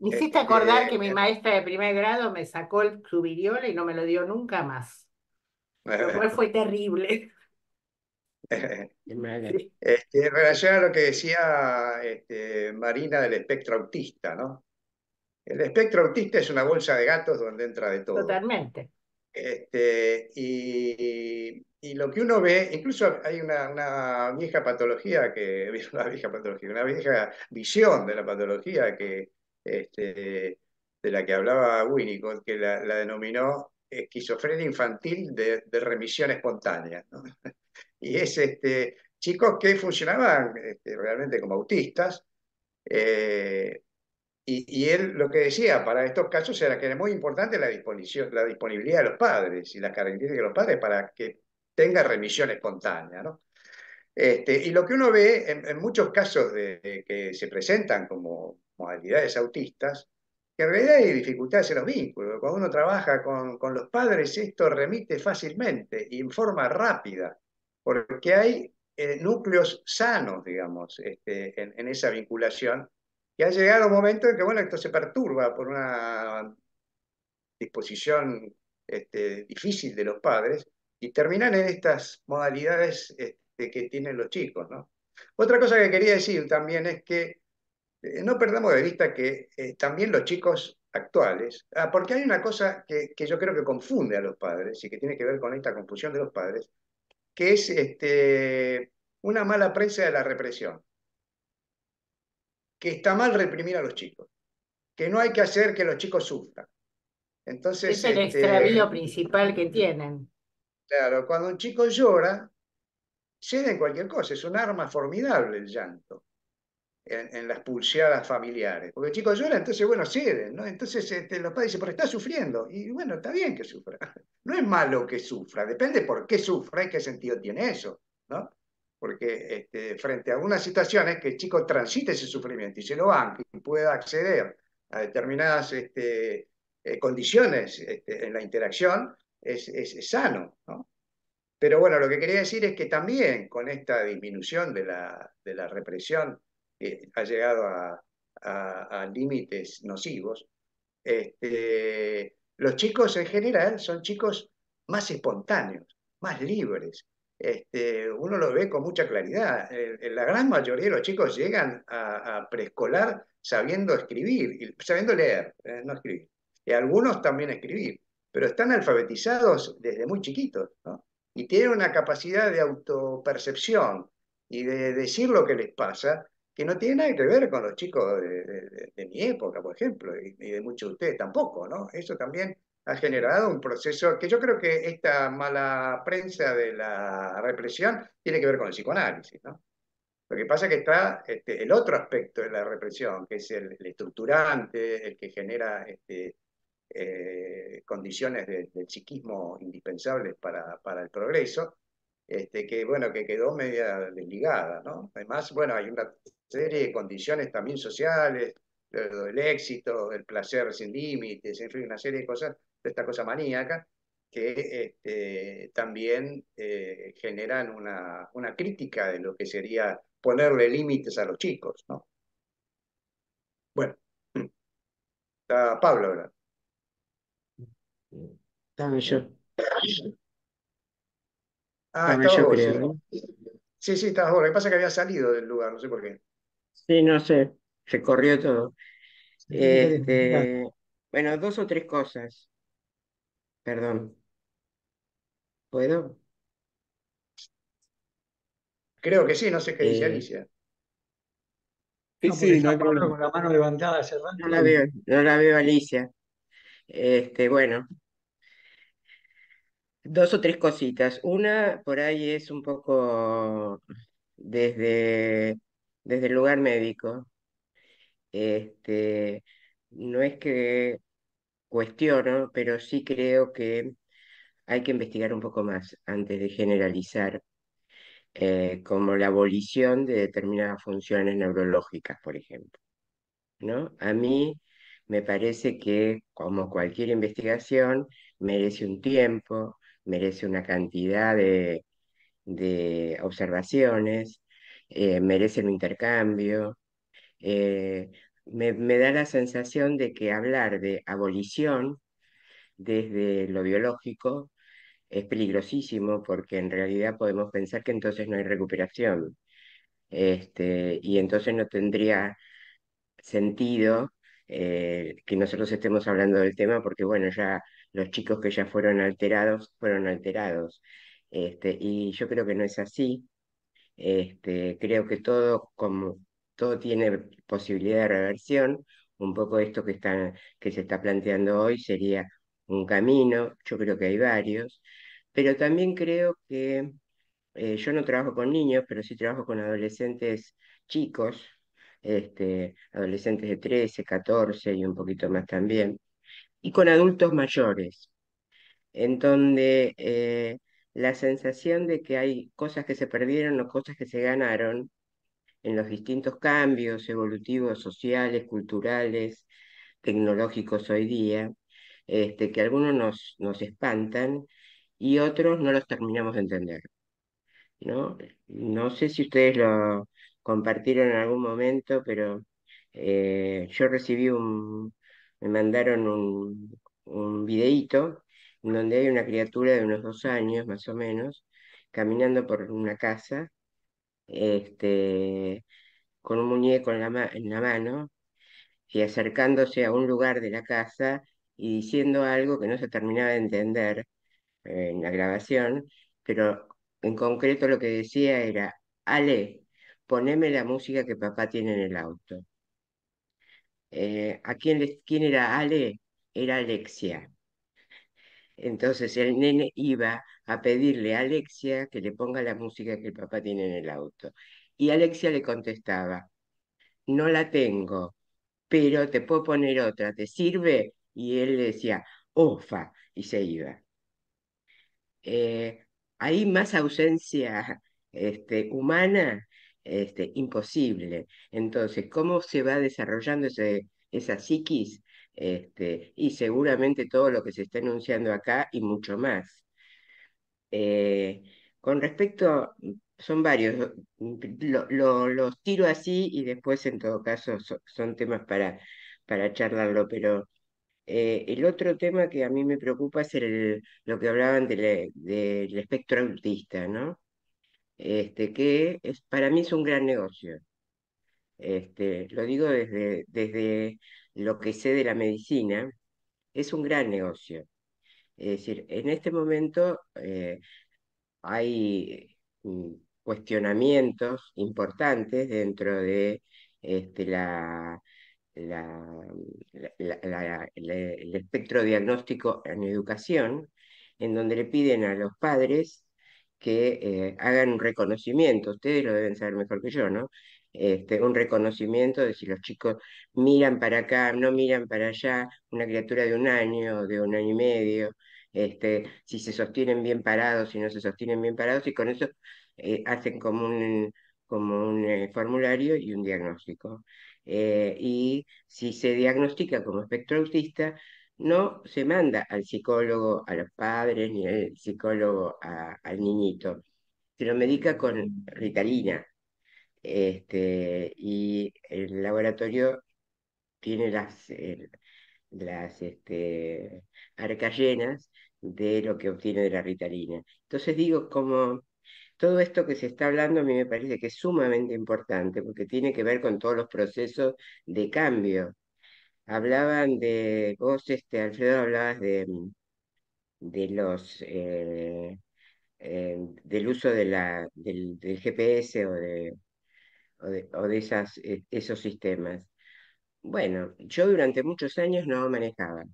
A: me hiciste acordar
B: Este,
A: que mi maestra de primer grado me sacó su viriola y no me lo dio nunca más, lo cual fue terrible. Sí,
B: en relación a lo que decía Marina del espectro autista, ¿no? El espectro autista es una bolsa de gatos donde entra de todo.
A: totalmente.
B: Y lo que uno ve, incluso hay una vieja patología una vieja patología, una vieja visión de la patología de la que hablaba Winnicott, que la denominó esquizofrenia infantil de remisión espontánea, ¿no? Y es chicos que funcionaban realmente como autistas, eh, y él lo que decía para estos casos era que era muy importante la disponibilidad de los padres y las características de los padres para que tenga remisión espontánea, ¿no? Y lo que uno ve en muchos casos de que se presentan como modalidades autistas, que en realidad hay dificultades en los vínculos. Cuando uno trabaja con los padres, esto remite fácilmente y en forma rápida, porque hay núcleos sanos, digamos, en esa vinculación, que ha llegado un momento en que, bueno, esto se perturba por una disposición difícil de los padres y terminan en estas modalidades que tienen los chicos, ¿no? Otra cosa que quería decir también es que no perdamos de vista que también los chicos actuales, porque hay una cosa que yo creo que confunde a los padres y que tiene que ver con esta confusión de los padres, que es una mala prensa de la represión, que está mal reprimir a los chicos, que no hay que hacer que los chicos sufran.
A: Es
B: Entonces,
A: el extravío principal que tienen.
B: claro, cuando un chico llora, cede en cualquier cosa, es un arma formidable el llanto en las pulseadas familiares. Porque el chico llora, entonces, bueno, ceden, ¿no? Entonces los padres dicen, pero está sufriendo. Y bueno, está bien que sufra. No es malo que sufra, depende por qué sufra y qué sentido tiene eso, ¿no? Porque frente a algunas situaciones que el chico transite ese sufrimiento y se lo banque y pueda acceder a determinadas condiciones en la interacción, es sano, ¿no? Pero bueno, lo que quería decir es que también con esta disminución de la represión que ha llegado a límites nocivos, los chicos en general son chicos más espontáneos, más libres. Uno lo ve con mucha claridad. La gran mayoría de los chicos llegan a preescolar sabiendo escribir, sabiendo leer, no escribir. Y algunos también escribir, pero están alfabetizados desde muy chiquitos, ¿no? Y tienen una capacidad de autopercepción y de decir lo que les pasa que no tiene nada que ver con los chicos de mi época, por ejemplo, y de muchos de ustedes tampoco, ¿no? Eso también ha generado un proceso que yo creo que esta mala prensa de la represión tiene que ver con el psicoanálisis, ¿no? Lo que pasa es que está el otro aspecto de la represión, que es el estructurante, el que genera condiciones del psiquismo indispensables para el progreso, que bueno, que quedó media desligada, ¿no? Además, bueno, hay una serie de condiciones también sociales, el éxito, el placer sin límites, en fin, una serie de cosas, de esta cosa maníaca, que también generan una crítica de lo que sería ponerle límites a los chicos, ¿no? Bueno, está Pablo ahora.
F: Estaba
B: Estabas
F: yo,
B: vos,
F: creo,
B: sí.
F: ¿no?
B: Sí, estabas vos. Lo que pasa es que había salido del lugar, no sé por qué.
F: Sí, no sé, se corrió todo.
C: Si no querés mostrar.
F: Bueno, dos o tres cosas, perdón, ¿puedo?
B: Creo que sí, no sé qué dice
F: Eh,
B: Alicia.
F: sí,
C: No, porque
F: sí, no
C: está
F: hay
C: Pablo
F: problema.
C: con la mano levantada hace
F: No
C: rato
F: la
C: y
F: veo, no la veo, Alicia. Bueno, dos o tres cositas. Una, por ahí es un poco desde, desde el lugar médico. Este, no es que cuestiono, pero sí creo que hay que investigar un poco más antes de generalizar, como la abolición de determinadas funciones neurológicas, por ejemplo, ¿no? A mí me parece que, como cualquier investigación, merece un tiempo, merece una cantidad de observaciones, merece un intercambio. eh, me da la sensación de que hablar de abolición desde lo biológico es peligrosísimo porque en realidad podemos pensar que entonces no hay recuperación. Y entonces no tendría sentido que nosotros estemos hablando del tema porque, bueno, ya los chicos que ya fueron alterados. Y yo creo que no es así. Creo que todo tiene posibilidad de reversión. Un poco esto que se está planteando hoy sería un camino, yo creo que hay varios, pero también creo que yo no trabajo con niños, pero sí trabajo con adolescentes chicos, adolescentes de 13, 14 y un poquito más también, y con adultos mayores, en donde la sensación de que hay cosas que se perdieron o cosas que se ganaron en los distintos cambios evolutivos, sociales, culturales, tecnológicos hoy día, que algunos nos espantan y otros no los terminamos de entender. ¿No? No sé si ustedes lo compartieron en algún momento, pero yo me mandaron un videíto en donde hay una criatura de unos 2 años más o menos, caminando por una casa, este, con un muñeco en la mano y acercándose a un lugar de la casa y diciendo algo que no se terminaba de entender en la grabación, pero en concreto lo que decía era, Ale, poneme la música que papá tiene en el auto. ¿Quién era Ale? Era Alexia. Entonces el nene iba a pedirle a Alexia que le ponga la música que el papá tiene en el auto. Y Alexia le contestaba, no la tengo, pero te puedo poner otra, ¿te sirve? Y él le decía, ofa, y se iba. eh, Hay más ausencia humana, imposible. Entonces, ¿cómo se va desarrollando esa psiquis? Y seguramente todo lo que se está enunciando acá y mucho más. Eh, con respecto, son varios, los tiro así y después en todo caso son temas para charlarlo, pero El otro tema que a mí me preocupa es lo que hablaban del espectro autista, ¿no? Que para mí es un gran negocio. Lo digo desde lo que sé de la medicina, es un gran negocio. Es decir, en este momento hay cuestionamientos importantes dentro de este, la- el espectro diagnóstico en educación, en donde le piden a los padres que hagan un reconocimiento, ustedes lo deben saber mejor que yo, ¿no? Un reconocimiento de si los chicos miran para acá, no miran para allá, una criatura de 1 año, de 1 año y medio, si se sostienen bien parados, si no se sostienen bien parados, y con eso hacen como un formulario y un diagnóstico. Y si se diagnostica como espectro autista, no se manda al psicólogo a los padres ni al psicólogo al niñito, se lo medica con Ritalina. Y el laboratorio tiene las arcas llenas de lo que obtiene de la Ritalina. Entonces digo, como todo esto que se está hablando a mí me parece que es sumamente importante porque tiene que ver con todos los procesos de cambio. Vos, Alfredo, hablabas de del uso del GPS o de esos sistemas. Bueno, yo durante muchos años no manejaba,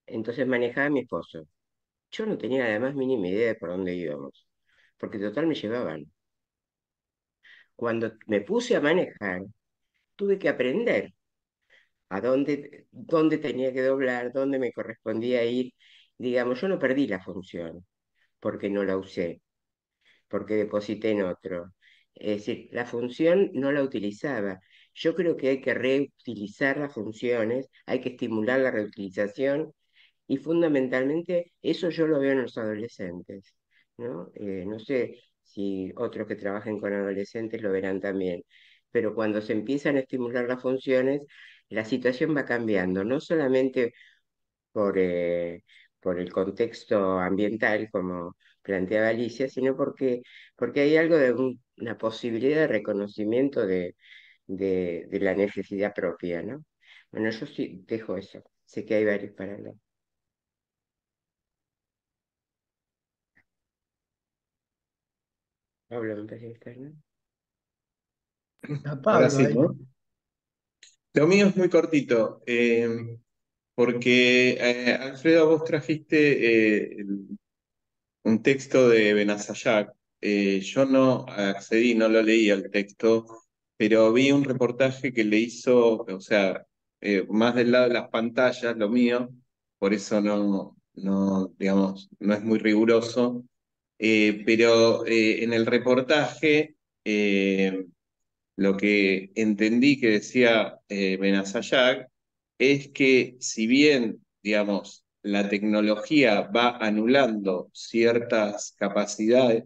F: entonces manejaba a mi esposo. Yo no tenía la más mínima idea de por dónde íbamos, porque total me llevaban. Cuando me puse a manejar, tuve que aprender dónde tenía que doblar, dónde me correspondía ir. Digamos, yo no perdí la función porque no la usé, porque deposité en otro. Es decir, la función no la utilizaba. Yo creo que hay que reutilizar las funciones, hay que estimular la reutilización y fundamentalmente eso yo lo veo en los adolescentes, ¿no? No sé si otros que trabajen con adolescentes lo verán también, pero cuando se empiezan a estimular las funciones, la situación va cambiando, no solamente por, eh, por el contexto ambiental, como planteaba Alicia, sino porque hay algo de una posibilidad de reconocimiento de la necesidad propia, ¿no? Bueno, yo sí dejo eso. Sé que hay varios para hablar. Pablo, me parece que está, ¿no?
C: Está
G: Ahora
C: Pablo
G: sí,
C: ahí.
G: ¿no? Lo mío es muy cortito, porque Alfredo, vos trajiste un texto de Benazayag. Yo no accedí, no lo leí al texto, pero vi un reportaje que le hizo, o sea, más del lado de las pantallas, lo mío, por eso digamos, no es muy riguroso. Pero en el reportaje, lo que entendí que decía Benazayag es que si bien, digamos, la tecnología va anulando ciertas capacidades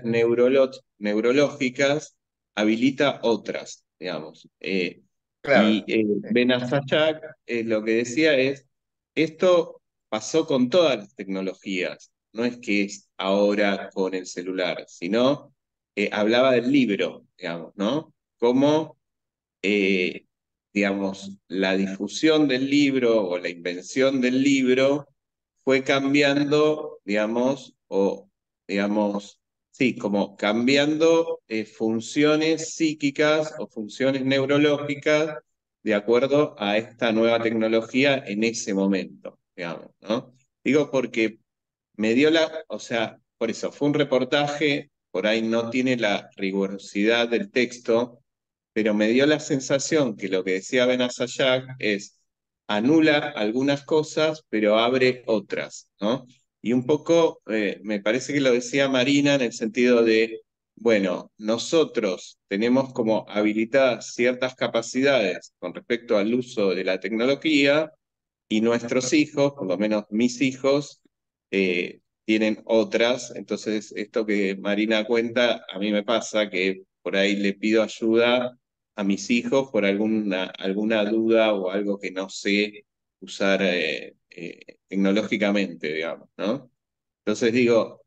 G: neurológicas, habilita otras, digamos.
B: Claro.
G: Y Benazayag lo que decía es, esto pasó con todas las tecnologías, no es que es ahora con el celular, sino hablaba del libro, digamos, ¿no? Cómo, eh, digamos, la difusión del libro o la invención del libro fue cambiando, digamos, sí, como cambiando funciones psíquicas o funciones neurológicas de acuerdo a esta nueva tecnología en ese momento, digamos, ¿no? Digo porque o sea, por eso, fue un reportaje, por ahí no tiene la rigurosidad del texto, pero me dio la sensación que lo que decía Benazayag es anula algunas cosas, pero abre otras, ¿no? Y un poco me parece que lo decía Marina en el sentido de, bueno, nosotros tenemos como habilitadas ciertas capacidades con respecto al uso de la tecnología y nuestros hijos, por lo menos mis hijos, tienen otras. Entonces, esto que Marina cuenta, a mí me pasa que por ahí le pido ayuda a mis hijos por alguna duda o algo que no sé usar tecnológicamente, digamos, ¿no? Entonces digo,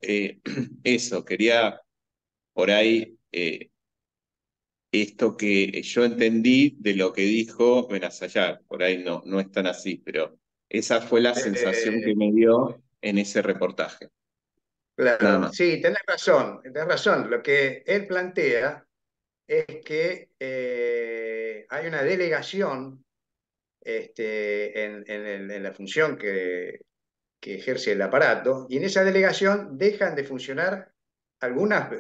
G: eso, quería por ahí esto que yo entendí de lo que dijo Benazayar, por ahí no es tan así, pero esa fue la sensación que
B: Eh,
G: me dio en ese reportaje. Nada
B: claro,
G: más.
B: sí, tenés razón, tenés razón. Lo que él plantea es que hay una delegación en la función que ejerce el aparato, y en esa delegación dejan de funcionar algunas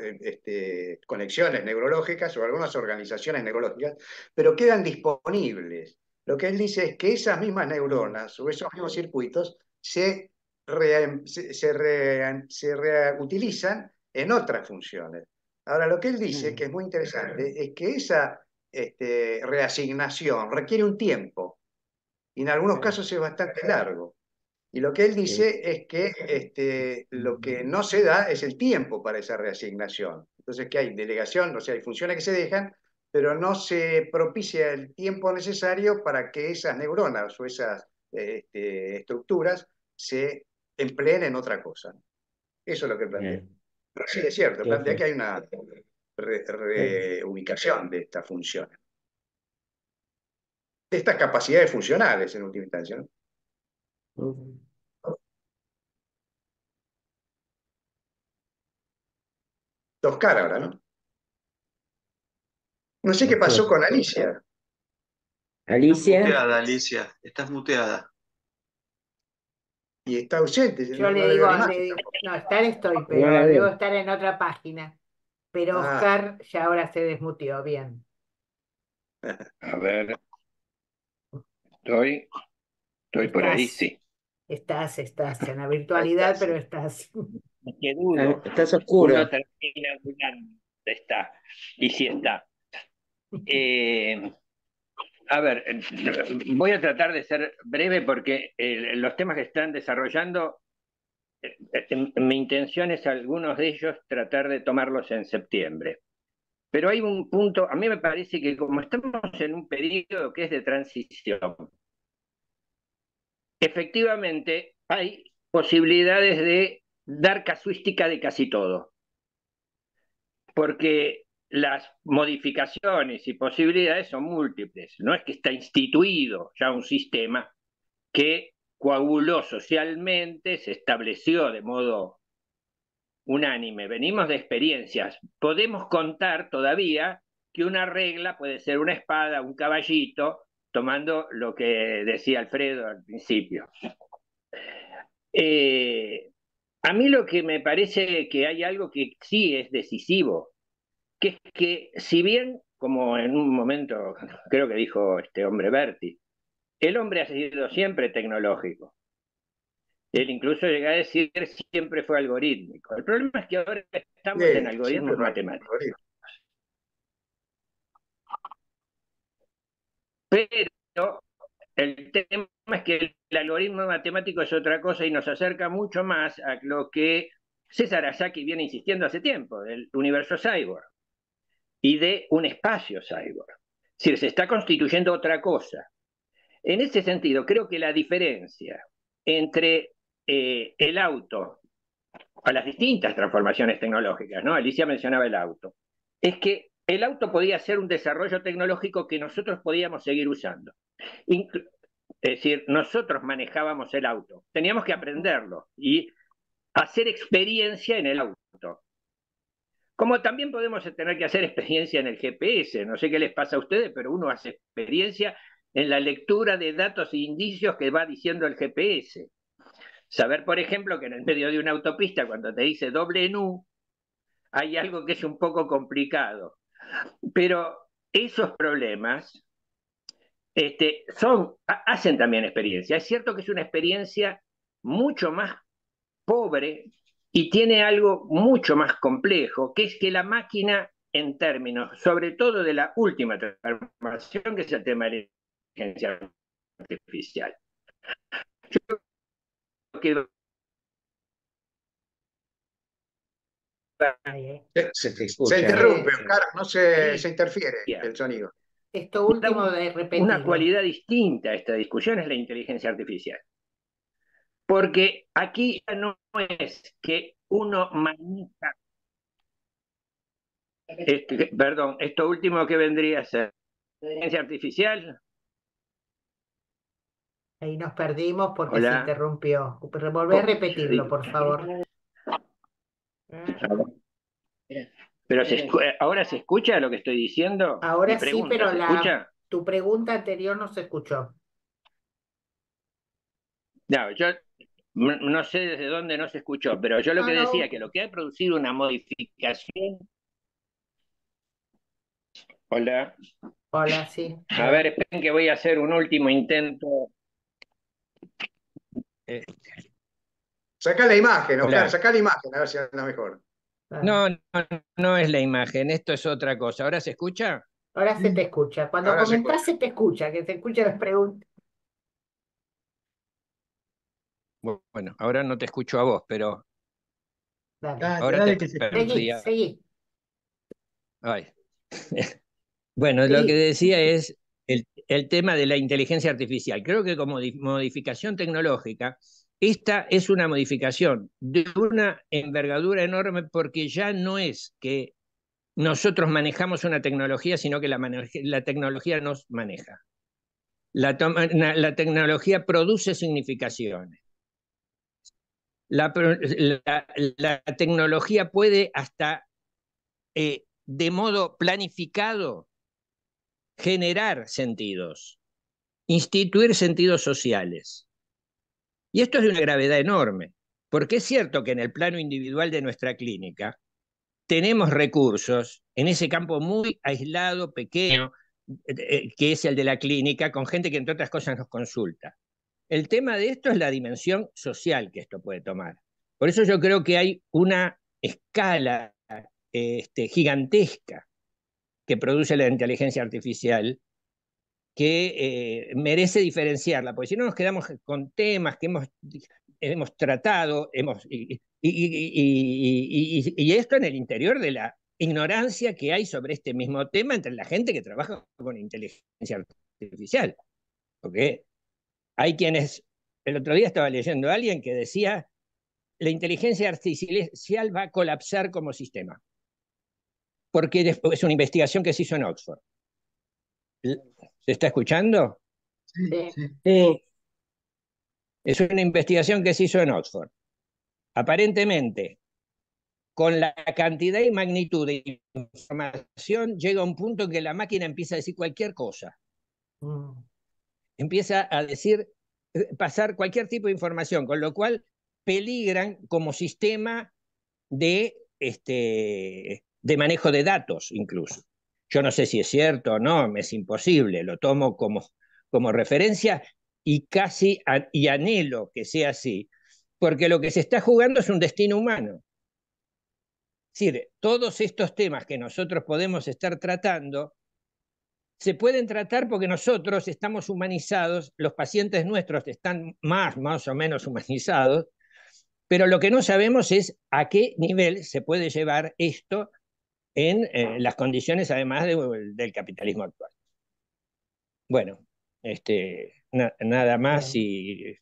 B: conexiones neurológicas o algunas organizaciones neurológicas, pero quedan disponibles. Lo que él dice es que esas mismas neuronas o esos mismos circuitos se reutilizan en otras funciones. Ahora, lo que él dice, que es muy interesante, es que esa reasignación requiere un tiempo, y en algunos casos es bastante largo. Y lo que él dice es que lo que no se da es el tiempo para esa reasignación. Entonces, que hay delegación, o sea, hay funciones que se dejan, pero no se propicia el tiempo necesario para que esas neuronas o esas estructuras se empleen en otra cosa. Eso es lo que plantea.
F: Bien.
B: Pero sí, es cierto,
F: Sí,
B: plantea
F: sí.
B: que hay una reubicación de estas funciones, de estas capacidades funcionales en última instancia, ¿no? Oscar ahora, ¿no? No sé qué pasó
F: Doctor.
B: con Alicia.
D: Estás
F: Alicia,
D: muteada, Alicia, estás muteada.
B: Y está ausente,
A: Yo
B: no, no le veo la imagen tampoco.
A: no, estar estoy,
F: no la
A: pero debo
F: veo.
A: estar en otra página. Pero
B: Ah,
A: Oscar ya ahora se desmutió, bien.
H: A ver, estoy, estoy por ahí,
A: Estás,
H: sí.
A: estás en la
B: ahí está,
A: virtualidad,
B: sí.
A: pero estás.
H: Qué
F: Ah,
H: dudo.
F: estás
H: Uno
F: oscura.
H: termina dudando dónde está. Y sí está. Eh, a ver, voy a tratar de ser breve porque los temas que están desarrollando, mi intención es algunos de ellos tratar de tomarlos en septiembre. Pero hay un punto, a mí me parece que como estamos en un periodo que es de transición, efectivamente hay posibilidades de dar casuística de casi todo, porque las modificaciones y posibilidades son múltiples. No es que está instituido ya un sistema que coaguló socialmente, se estableció de modo unánime. Venimos de experiencias. Podemos contar todavía que una regla puede ser una espada, un caballito, tomando lo que decía Alfredo al principio. Eh, a mí lo que me parece que hay algo que sí es decisivo, que es que si bien, como en un momento creo que dijo este hombre Berti, el hombre ha sido siempre tecnológico. Él incluso llega a decir siempre fue algorítmico. El problema es que ahora estamos en
B: Siempre
H: algoritmos
B: va.
H: matemáticos. Pero el tema es que el algoritmo matemático es otra cosa y nos acerca mucho más a lo que César Azaki viene insistiendo hace tiempo, del universo cyborg y de un espacio cyborg. Es decir, se está constituyendo otra cosa. En ese sentido, creo que la diferencia entre el auto a las distintas transformaciones tecnológicas, ¿no? Alicia mencionaba el auto, es que el auto podía ser un desarrollo tecnológico que nosotros podíamos seguir usando. Es decir, nosotros manejábamos el auto, teníamos que aprenderlo y hacer experiencia en el auto. Como también podemos tener que hacer experiencia en el GPS, no sé qué les pasa a ustedes, pero uno hace experiencia en la lectura de datos e indicios que va diciendo el GPS. Saber, por ejemplo, que en el medio de una autopista, cuando te dice doble NU, hay algo que es un poco complicado. Pero esos problemas hacen también experiencia. Es cierto que es una experiencia mucho más pobre y tiene algo mucho más complejo, que es que la máquina, en términos, sobre todo de la última transformación, que es el tema de la inteligencia artificial. Yo creo que
A: Ahí,
B: Se,
F: Se te
B: se
F: escucha.
B: interrumpe,
A: Sí,
B: Oscar, no se interfiere
H: bien.
B: el sonido.
A: Esto
H: Da
A: último de
H: una
A: repetirlo.
H: cualidad distinta a esta discusión, es la inteligencia artificial. Porque aquí ya no es que uno maneja, perdón, esto último que vendría a ser inteligencia artificial.
A: Ahí nos perdimos porque se
H: Hola.
A: interrumpió. Volvé a repetirlo, por favor.
H: Pero ahora se escucha lo que estoy diciendo. Mi
A: Ahora sí,
H: pregunta,
A: pero
H: ¿se escucha?
A: tu pregunta anterior no se escuchó.
H: No, yo no sé desde dónde no se escuchó, pero yo lo
A: No,
H: que decía,
A: no.
H: que lo que ha producido una modificación. Hola.
A: Hola, sí. A
H: A ver,
A: ver.
H: esperen que voy a hacer un último intento.
B: Sacá la imagen, Oscar,
H: Hola.
B: sacá la imagen, a ver si anda mejor.
H: No, no, no es la imagen, esto es otra cosa. ¿Ahora se escucha?
A: Ahora se te escucha. Cuando
B: Ahora se
A: comentás
B: escucha.
A: se te escucha, que se escucha las preguntas.
H: Bueno, ahora no te escucho a vos, pero
A: Dale.
C: Dale,
H: ahora
C: dale
H: te
C: que se
A: Seguí,
H: perdí.
A: seguí.
H: Ay. Bueno, lo que
A: Seguí.
H: decía es el tema de la inteligencia artificial. Creo que como modificación tecnológica, esta es una modificación de una envergadura enorme porque ya no es que nosotros manejamos una tecnología, sino que la tecnología nos maneja. La tecnología produce significaciones. La tecnología puede hasta de modo planificado generar sentidos, instituir sentidos sociales. Y esto es de una gravedad enorme, porque es cierto que en el plano individual de nuestra clínica tenemos recursos en ese campo muy aislado, pequeño, que es el de la clínica, con gente que entre otras cosas nos consulta. El tema de esto es la dimensión social que esto puede tomar. Por eso yo creo que hay una escala gigantesca que produce la inteligencia artificial que merece diferenciarla, porque si no nos quedamos con temas que hemos tratado, y esto en el interior de la ignorancia que hay sobre este mismo tema entre la gente que trabaja con inteligencia artificial. Porque hay quienes, el otro día estaba leyendo a alguien que decía, la inteligencia artificial va a colapsar como sistema, porque es una investigación que se hizo en Oxford. ¿Se está escuchando?
C: Sí,
A: Sí.
C: sí.
H: Sí. Es una investigación que se hizo en Oxford. Aparentemente, con la cantidad y magnitud de información, llega a un punto en que la máquina empieza a decir cualquier cosa. Empieza a decir, pasar cualquier tipo de información, con lo cual peligran como sistema de manejo de datos incluso. Yo no sé si es cierto o no, es imposible, lo tomo como referencia y casi y anhelo que sea así, porque lo que se está jugando es un destino humano. Es decir, todos estos temas que nosotros podemos estar tratando se pueden tratar porque nosotros estamos humanizados, los pacientes nuestros están más o menos humanizados, pero lo que no sabemos es a qué nivel se puede llevar esto en las condiciones además del capitalismo actual. Bueno, nada más.
A: Bien.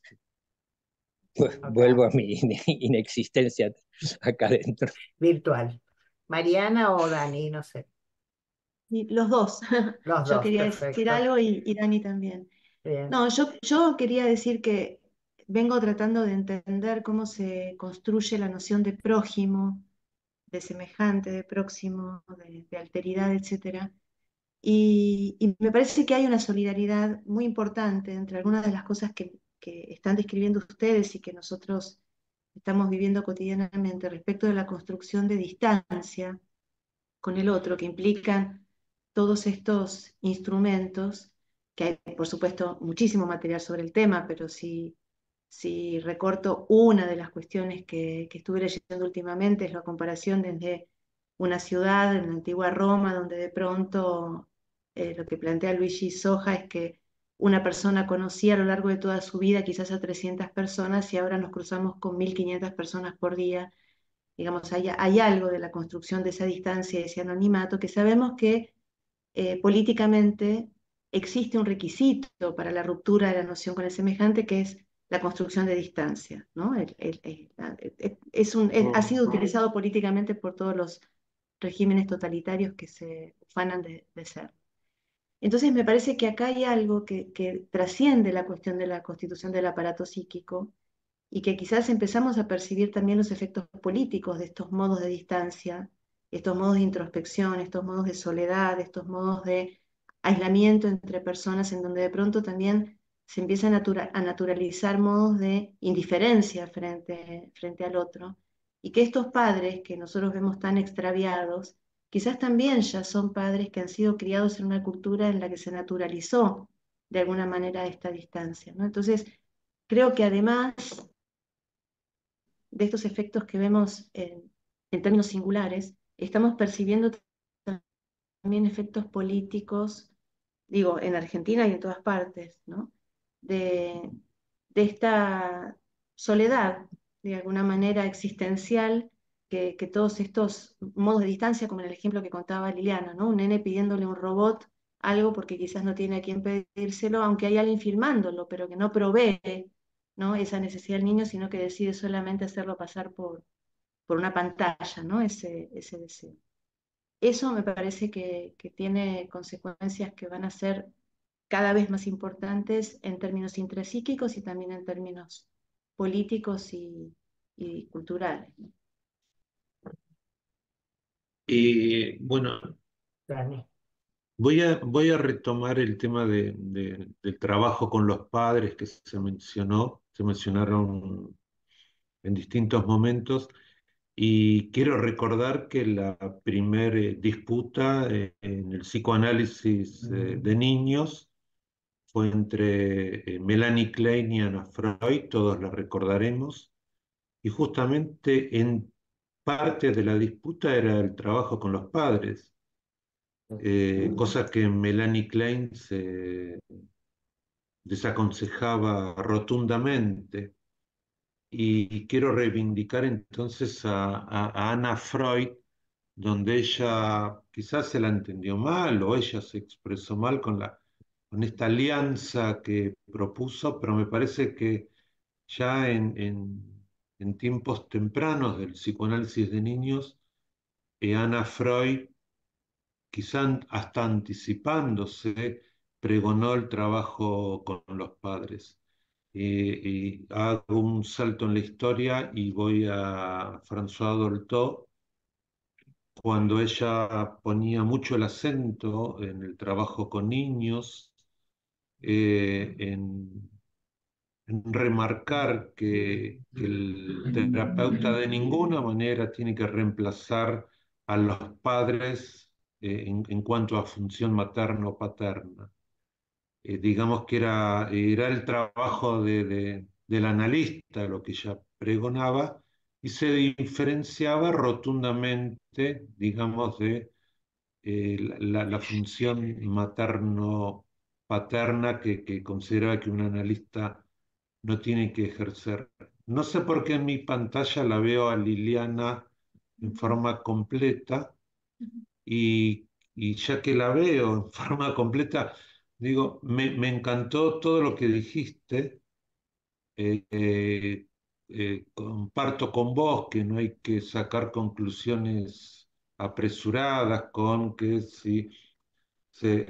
H: Y
A: Ok.
H: vuelvo a mi inexistencia acá adentro.
A: Virtual. Mariana o Dani, no sé.
I: Y los dos.
A: Los
I: Yo
A: dos,
I: quería decir
A: perfecto.
I: algo y Dani también.
A: Bien.
I: No, yo quería decir que vengo tratando de entender cómo se construye la noción de prójimo, de semejante, de próximo, de alteridad, etcétera. Y me parece que hay una solidaridad muy importante entre algunas de las cosas que están describiendo ustedes y que nosotros estamos viviendo cotidianamente respecto de la construcción de distancia con el otro, que implican todos estos instrumentos, que hay, por supuesto, muchísimo material sobre el tema, pero si recorto una de las cuestiones que estuve leyendo últimamente, es la comparación desde una ciudad en la antigua Roma, donde de pronto lo que plantea Luigi Soja es que una persona conocía a lo largo de toda su vida quizás a 300 personas y ahora nos cruzamos con 1500 personas por día. Digamos, hay algo de la construcción de esa distancia, de ese anonimato, que sabemos que políticamente existe un requisito para la ruptura de la noción con el semejante, que es la construcción de distancia, ¿no? Ha sido utilizado políticamente por todos los regímenes totalitarios que se ufanan de ser. Entonces me parece que acá hay algo que trasciende la cuestión de la constitución del aparato psíquico y que quizás empezamos a percibir también los efectos políticos de estos modos de distancia, estos modos de introspección, estos modos de soledad, estos modos de aislamiento entre personas, en donde de pronto también se empiezan a naturalizar modos de indiferencia frente al otro, y que estos padres que nosotros vemos tan extraviados, quizás también ya son padres que han sido criados en una cultura en la que se naturalizó de alguna manera esta distancia, ¿no? Entonces, creo que además de estos efectos que vemos en términos singulares, estamos percibiendo también efectos políticos, digo, en Argentina y en todas partes, ¿no? De, de esta soledad, de alguna manera existencial, que todos estos modos de distancia, como en el ejemplo que contaba Liliana, ¿no? Un nene pidiéndole a un robot algo porque quizás no tiene a quién pedírselo, aunque hay alguien filmándolo, pero que no provee, ¿no? esa necesidad del niño, sino que decide solamente hacerlo pasar por una pantalla, ¿no? Ese deseo. Eso me parece que tiene consecuencias que van a ser cada vez más importantes en términos intrapsíquicos y también en términos políticos y culturales, ¿no?
J: Y bueno,
A: Dani.
J: voy a retomar el tema del trabajo con los padres que se mencionaron en distintos momentos. Y quiero recordar que la primer disputa en el psicoanálisis de niños fue entre Melanie Klein y Anna Freud, todos la recordaremos, y justamente en parte de la disputa era el trabajo con los padres, cosa que Melanie Klein se desaconsejaba rotundamente. Y quiero reivindicar entonces a Anna Freud, donde ella quizás se la entendió mal o ella se expresó mal con esta alianza que propuso, pero me parece que ya en tiempos tempranos del psicoanálisis de niños, Anna Freud, quizás hasta anticipándose, pregonó el trabajo con los padres. Y hago un salto en la historia y voy a François Dolto, cuando ella ponía mucho el acento en el trabajo con niños, en remarcar que el terapeuta de ninguna manera tiene que reemplazar a los padres en cuanto a función materno-paterna. Digamos que era el trabajo del analista lo que ella pregonaba y se diferenciaba rotundamente, digamos, de la función materno-paterna que consideraba que un analista no tiene que ejercer. No sé por qué en mi pantalla la veo a Liliana en forma completa y ya que la veo en forma completa, digo, me encantó todo lo que dijiste. eh, eh, Comparto con vos que no hay que sacar conclusiones apresuradas con que si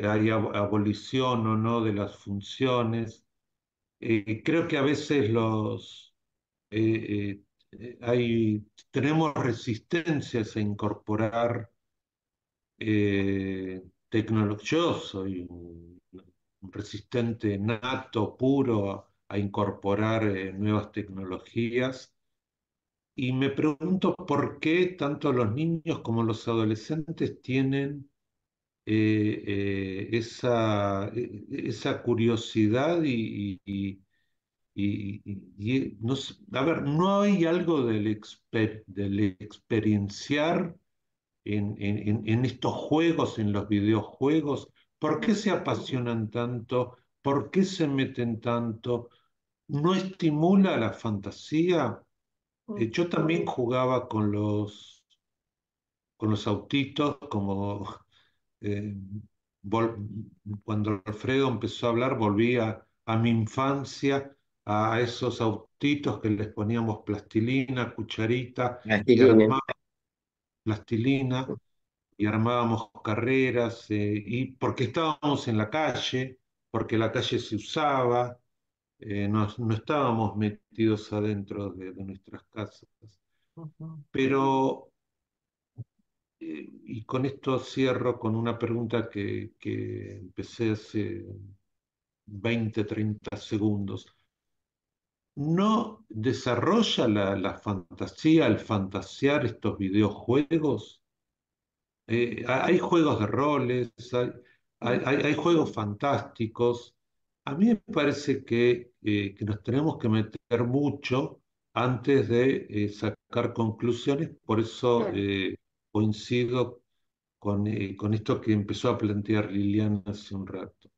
J: hay abolición o no de las funciones. Creo que a veces tenemos resistencias a incorporar yo soy un resistente nato, puro a incorporar nuevas tecnologías y me pregunto por qué tanto los niños como los adolescentes tienen esa curiosidad no sé, a ver, ¿no hay algo del experienciar en estos juegos, en los videojuegos? ¿Por qué se apasionan tanto? ¿Por qué se meten tanto? ¿No estimula la fantasía? Yo también jugaba con los autitos, como eh, cuando Alfredo empezó a hablar, volví a mi infancia, a esos autitos que les poníamos plastilina, cucharita y
F: Plastilina.
J: armábamos plastilina y armábamos carreras, y porque estábamos en la calle, porque la calle se usaba, no estábamos metidos adentro de nuestras casas.
A: Ujú.
J: Pero, y con esto cierro con una pregunta que empecé hace 20, 30 segundos. ¿No desarrolla la fantasía, el fantasear estos videojuegos? Hay juegos de roles, hay juegos fantásticos. A mí me parece que nos tenemos que meter mucho antes de sacar conclusiones. Por eso
A: Bien,
J: coincido con esto que empezó a plantear Liliana hace un rato.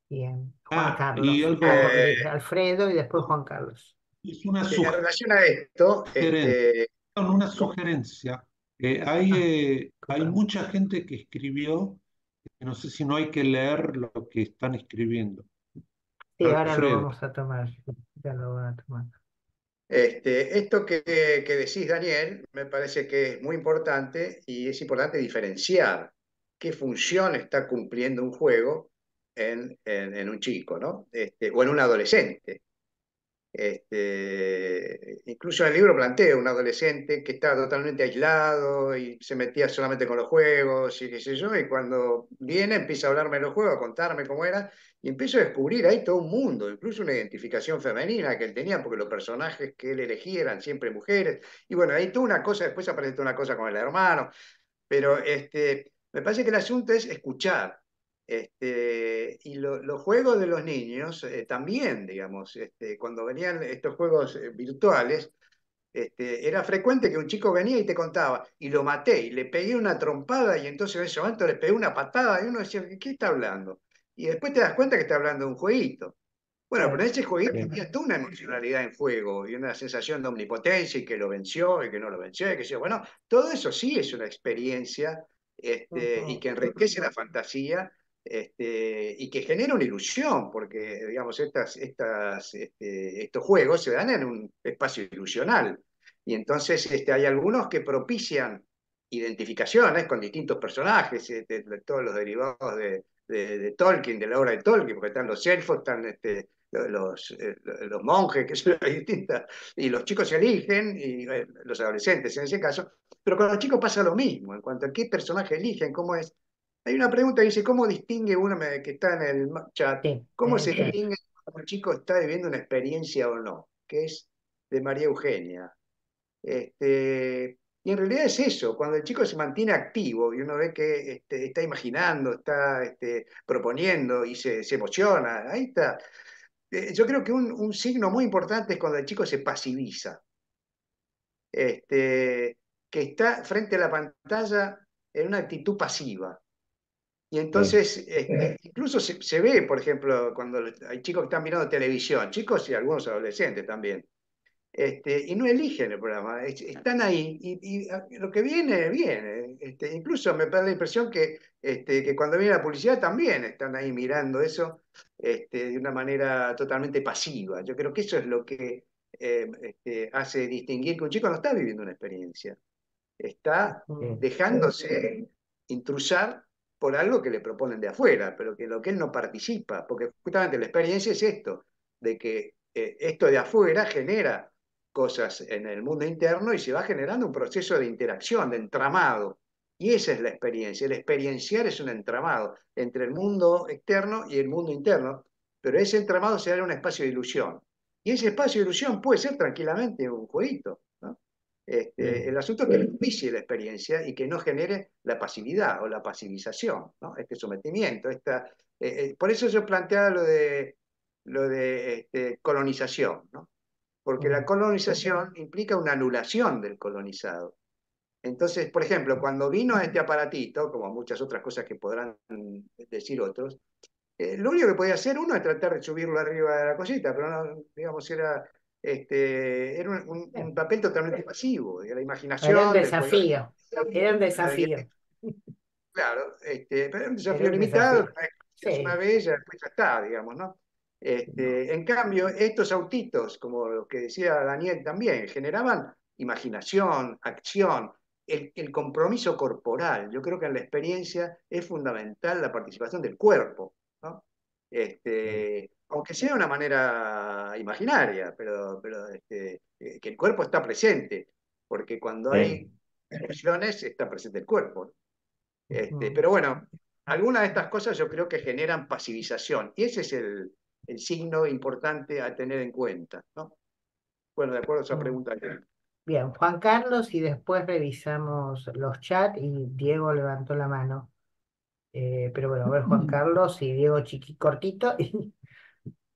A: bien. Juan
J: Y
A: Carlos.
J: algo más,
A: Alfredo y después Juan Carlos.
J: es una
B: Sí, en relación a esto,
J: sugerencia. Con una
B: ¿cómo?
J: sugerencia.
A: Ah,
J: Hay
A: discúlpame.
J: mucha gente que escribió, que no sé si no hay que leer lo que están escribiendo.
A: Sí, ahora lo
J: Alfredo.
A: vamos a tomar. Ya lo van a tomar.
B: Esto que decís, Daniel, me parece que es muy importante y es importante diferenciar qué función está cumpliendo un juego en un chico, ¿no? O en un adolescente. Incluso en el libro planteo un adolescente que estaba totalmente aislado y se metía solamente con los juegos y qué sé yo, y cuando viene empieza a hablarme de los juegos, a contarme cómo era, y empiezo a descubrir ahí todo un mundo, incluso una identificación femenina que él tenía, porque los personajes que él elegía eran siempre mujeres, y bueno, ahí toda una cosa, después aparece toda una cosa con el hermano, pero me parece que el asunto es escuchar. Y los juegos de los niños también, digamos, cuando venían estos juegos virtuales, era frecuente que un chico venía y te contaba, y lo maté, y le pegué una trompada, y entonces en ese momento le pegué una patada, y uno decía, ¿qué está hablando? Y después te das cuenta que está hablando de un jueguito. Bueno, pero en ese jueguito había toda una emocionalidad en juego y una sensación de omnipotencia y que lo venció y que no lo venció y que sí. Bueno, todo eso sí es una experiencia y
A: Ujú.
B: que enriquece la fantasía y que genera una ilusión, porque digamos, estos juegos se dan en un espacio ilusional. Y entonces hay algunos que propician identificaciones con distintos personajes, de todos los derivados de Tolkien, de la obra de Tolkien, porque están los elfos, están los monjes, que son distintas, y los chicos se eligen, y los adolescentes en ese caso, pero con los chicos pasa lo mismo, en cuanto a qué personaje eligen, cómo es. Hay una pregunta que dice, ¿cómo distingue uno que está en el chat?
A: Sí,
B: ¿Cómo
A: en
B: se
A: el chat.
B: distingue cuando un chico está viviendo una experiencia o no? Que es de María Eugenia. Y en realidad es eso, cuando el chico se mantiene activo y uno ve que está imaginando, está proponiendo y se emociona, ahí está. Yo creo que un signo muy importante es cuando el chico se pasiviza, este, que está frente a la pantalla en una actitud pasiva. Y
F: Sí.
B: entonces, incluso se ve, por ejemplo, cuando hay chicos que están mirando televisión, chicos y algunos adolescentes también, y no eligen el programa, están ahí y lo que viene, viene. Incluso me da la impresión que cuando viene la publicidad también están ahí mirando eso de una manera totalmente pasiva. Yo creo que eso es lo que hace distinguir que un chico no está viviendo una experiencia, está
A: Ujú.
B: dejándose intrusar por algo que le proponen de afuera, pero que lo que él no participa, porque justamente la experiencia es esto, de que esto de afuera genera cosas en el mundo interno y se va generando un proceso de interacción, de entramado. Y esa es la experiencia. El experienciar es un entramado entre el mundo externo y el mundo interno, pero ese entramado se da en un espacio de ilusión. Y ese espacio de ilusión puede ser tranquilamente un jueguito, ¿no? El asunto es que propicie la experiencia y que no genere la pasividad o la pasivización, ¿no? Este sometimiento. Por eso yo planteaba lo de colonización, ¿no? Porque la colonización implica una anulación del colonizado. Entonces, por ejemplo, cuando vino este aparatito, como muchas otras cosas que podrán decir otros, lo único que podía hacer uno es tratar de subirlo arriba de la cosita, pero no, digamos, era un papel totalmente pasivo, de la
A: Era un
B: imaginación, del juego.
A: desafío. Era un desafío.
B: Claro, pero es un
A: Pero
B: desafío
A: un
B: limitado,
A: desafío.
B: es una
A: Sí.
B: vez, ya después ya está, digamos, ¿no? En cambio, estos autitos, como lo que decía Daniel también, generaban imaginación, acción, el compromiso corporal. Yo creo que en la experiencia es fundamental la participación del cuerpo, ¿no? Aunque sea de una manera imaginaria, que el cuerpo está presente, porque cuando hay emociones está presente el cuerpo, ¿no? Pero bueno, algunas de estas cosas yo creo que generan pasivización y ese es el signo importante a tener en cuenta, ¿no? Bueno, de acuerdo a esa pregunta.
A: Bien, Juan Carlos, y después revisamos los chats y Diego levantó la mano. Pero bueno, a ver Juan Carlos y Diego cortito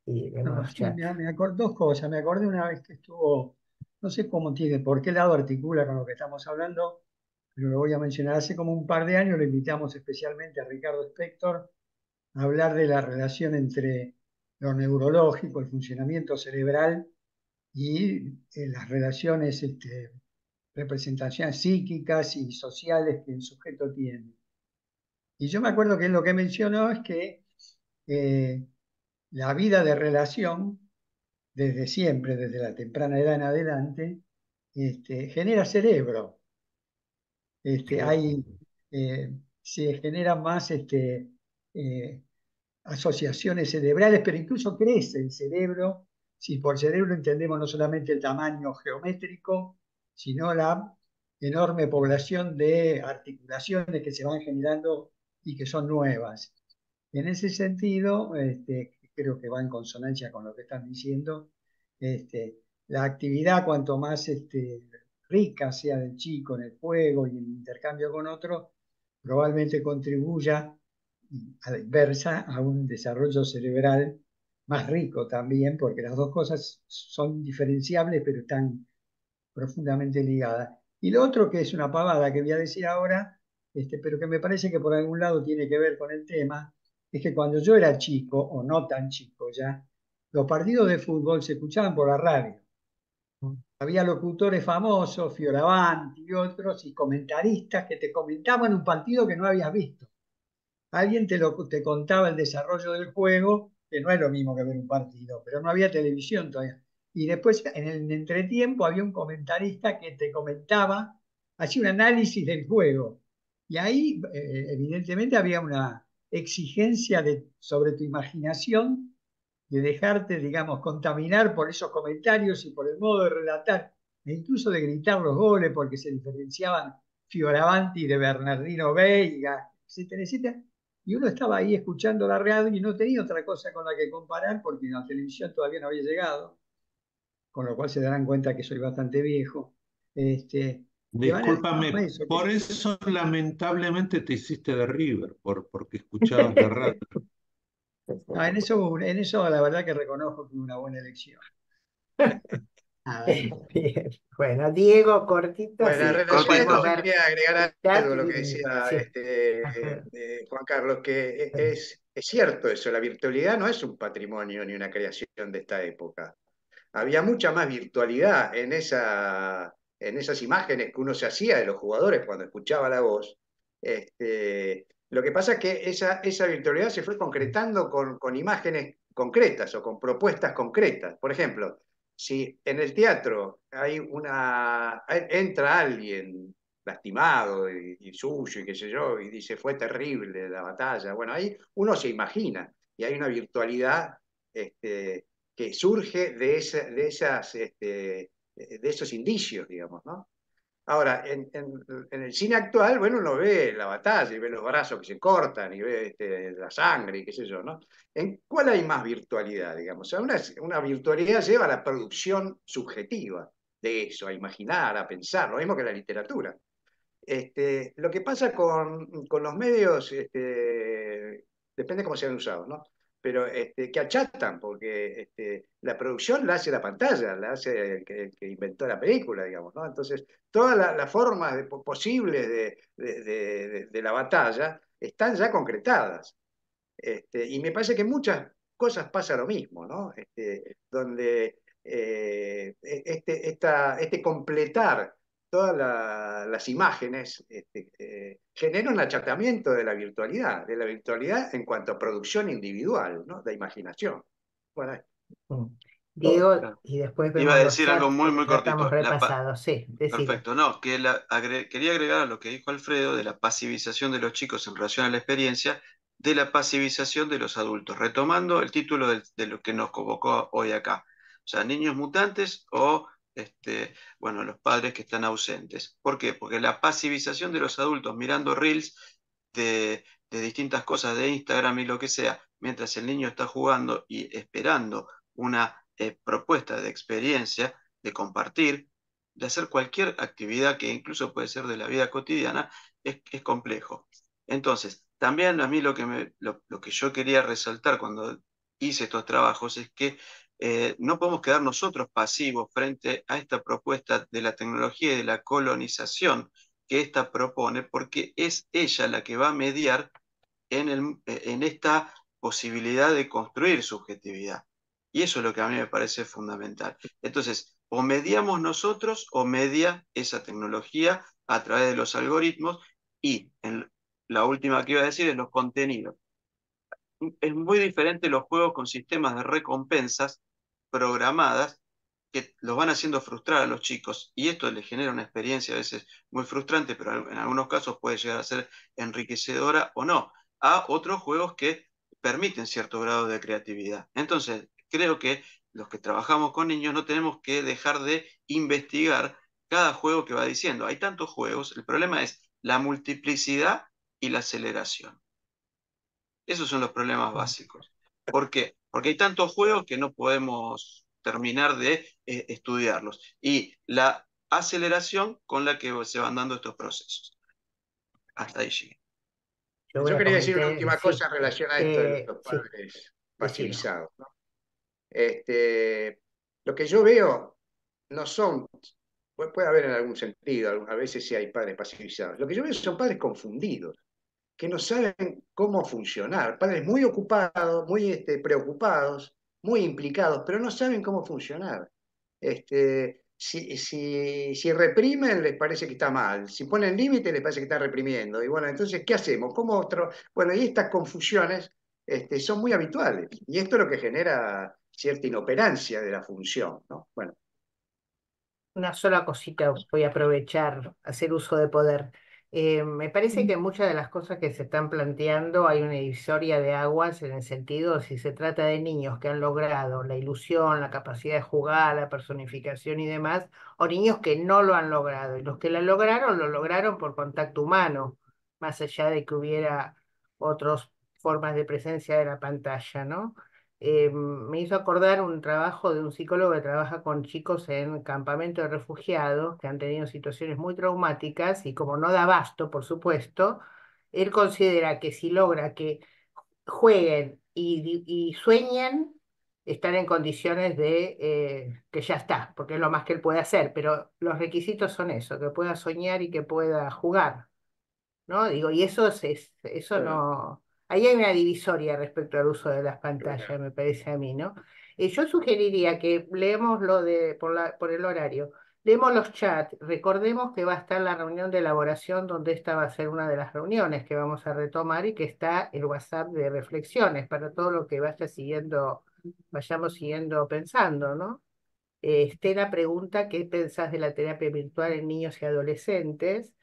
A: y vemos
C: No,
A: los
C: sí,
A: chats.
C: me acordé dos cosas. Me acordé una vez que estuvo, no sé cómo tiene, por qué lado articula con lo que estamos hablando, pero lo voy a mencionar. Hace como un par de años lo invitamos especialmente a Ricardo Spector a hablar de la relación entre lo neurológico, el funcionamiento cerebral y las relaciones, representaciones psíquicas y sociales que el sujeto tiene. Y yo me acuerdo que lo que mencionó es que eh, la vida de relación desde siempre, desde la temprana edad en adelante, genera cerebro. Hay, se generan más eh, asociaciones cerebrales, pero incluso crece el cerebro, si por cerebro entendemos no solamente el tamaño geométrico, sino la enorme población de articulaciones que se van generando y que son nuevas. En ese sentido, creo que va en consonancia con lo que están diciendo, la actividad cuanto más rica sea del chico en el juego y en el intercambio con otros, probablemente contribuya a la inversa a un desarrollo cerebral más rico también, porque las dos cosas son diferenciables, pero están profundamente ligadas. Y lo otro que es una pavada que voy a decir ahora, pero que me parece que por algún lado tiene que ver con el tema, es que cuando yo era chico, o no tan chico ya, los partidos de fútbol se escuchaban por la radio. Había locutores famosos, Fioravanti y otros, y comentaristas que te comentaban un partido que no habías visto. Alguien te contaba el desarrollo del juego, que no es lo mismo que ver un partido, pero no había televisión todavía. Y después, en el entretiempo, había un comentarista que te comentaba, hacía un análisis del juego. Y ahí, evidentemente, había una exigencia sobre tu imaginación, de dejarte, digamos, contaminar por esos comentarios y por el modo de relatar, e incluso de gritar los goles, porque se diferenciaban Fioravanti de Bernardino Veiga, etcétera, etcétera. Y uno estaba ahí escuchando la radio y no tenía otra cosa con la que comparar porque la televisión todavía no había llegado, con lo cual se darán cuenta que soy bastante viejo. De manera que
J: Discúlpame,
C: eso,
J: por eso lamentablemente te hiciste de River, porque escuchabas la radio.
C: no, en eso la verdad que reconozco que fue una buena elección. Nada, eso.
A: Bien. Bueno, Diego, cortito,
B: Bueno, en
A: sí.
B: relación a esto
A: Podemos
D: Cortito.
B: yo
A: ver
B: quería agregar
A: el chat
B: algo a lo que
A: y
B: decía
A: sí. Ajá.
B: Juan Carlos, que es cierto eso, la virtualidad no es un patrimonio ni una creación de esta época. Había mucha más virtualidad en esas imágenes que uno se hacía de los jugadores cuando escuchaba la voz. Lo que pasa es que esa virtualidad se fue concretando con imágenes concretas o con propuestas concretas. Por ejemplo, si en el teatro entra alguien lastimado y suyo y qué sé yo, y dice fue terrible la batalla, bueno, ahí uno se imagina y hay una virtualidad que surge de esos indicios, digamos, ¿no? Ahora, en el cine actual, bueno, uno ve la batalla y ve los brazos que se cortan y ve la sangre y qué sé yo, ¿no? ¿En cuál hay más virtualidad, digamos? O sea, una virtualidad lleva a la producción subjetiva de eso, a imaginar, a pensar, lo mismo que la literatura. Lo que pasa con los medios, depende cómo sean usados, ¿no? Pero que achatan, porque la producción la hace la pantalla, la hace el que inventó la película, digamos, ¿no? Entonces, todas las formas posibles de la batalla están ya concretadas. Y me parece que en muchas cosas pasa lo mismo, ¿no? Donde este completar todas las imágenes genera un achatamiento de la virtualidad en cuanto a producción individual, ¿no? De imaginación. Bueno,
A: Mm. Diego,
D: Claro.
A: y después
D: Iba a
A: vemos los
D: decir algo
A: chats
D: muy,
A: porque
D: muy
A: ya estamos
D: cortito.
A: repasados. Sí, decilo.
D: Perfecto, no, que quería agregar a lo que dijo Alfredo de la pasivización de los chicos en relación a la experiencia, de la pasivización de los adultos, retomando el título de lo que nos convocó hoy acá. O sea, niños mutantes o, bueno, los padres que están ausentes. ¿Por qué? Porque la pasivización de los adultos mirando reels de distintas cosas de Instagram y lo que sea, mientras el niño está jugando y esperando una propuesta de experiencia, de compartir, de hacer cualquier actividad que incluso puede ser de la vida cotidiana, es complejo. Entonces, también a mí lo que yo quería resaltar cuando hice estos trabajos es que no podemos quedar nosotros pasivos frente a esta propuesta de la tecnología y de la colonización que ésta propone, porque es ella la que va a mediar en esta posibilidad de construir subjetividad. Y eso es lo que a mí me parece fundamental. Entonces, o mediamos nosotros o media esa tecnología a través de los algoritmos y la última que iba a decir es los contenidos. Es muy diferente los juegos con sistemas de recompensas programadas que los van haciendo frustrar a los chicos y esto les genera una experiencia a veces muy frustrante, pero en algunos casos puede llegar a ser enriquecedora o no, a otros juegos que permiten cierto grado de creatividad. Entonces, creo que los que trabajamos con niños no tenemos que dejar de investigar cada juego que va diciendo. Hay tantos juegos, el problema es la multiplicidad y la aceleración. Esos son los problemas básicos. ¿Por qué? Porque hay tantos juegos que no podemos terminar de estudiarlos. Y la aceleración con la que se van dando estos procesos. Hasta ahí llegué.
A: Yo voy
B: yo
A: a
B: quería decir una
A: comentar,
B: última cosa
A: sí,
B: en relación a esto de los
A: sí,
B: padres
A: decilo.
B: pasivizados, ¿no? Lo que yo veo no son, puede haber en algún sentido, a veces sí hay padres pasivizados. Lo que yo veo son padres confundidos, que no saben cómo funcionar, padres muy ocupados, muy preocupados, muy implicados, pero no saben cómo funcionar. Si reprimen, les parece que está mal, si ponen límite, les parece que está reprimiendo. Y bueno, entonces, ¿qué hacemos? ¿Cómo otro? Bueno, y estas confusiones son muy habituales, y esto es lo que genera cierta inoperancia de la función, ¿no? Bueno,
A: Una sola cosita, voy a aprovechar, hacer uso de poder. Me parece que muchas de las cosas que se están planteando hay una divisoria de aguas en el sentido, si se trata de niños que han logrado la ilusión, la capacidad de jugar, la personificación y demás, o niños que no lo han logrado. Y los que lo lograron por contacto humano, más allá de que hubiera otras formas de presencia de la pantalla, ¿no? Me hizo acordar un trabajo de un psicólogo que trabaja con chicos en campamentos de refugiados que han tenido situaciones muy traumáticas y como no da abasto, por supuesto, él considera que si logra que jueguen y sueñen, están en condiciones de que ya está, porque es lo más que él puede hacer, pero los requisitos son eso, que pueda soñar y que pueda jugar. ¿No? Digo, y eso
B: claro,
A: no. Ahí hay una divisoria respecto al uso de las
B: claro.
A: pantallas, me parece a mí, ¿no? Yo sugeriría que leemos lo de, por el horario, leemos los chats, recordemos que va a estar la reunión de elaboración, donde esta va a ser una de las reuniones que vamos a retomar y que está el WhatsApp de reflexiones para todo lo que vayamos siguiendo pensando, ¿no? Estela pregunta qué pensás de la terapia virtual en niños y adolescentes.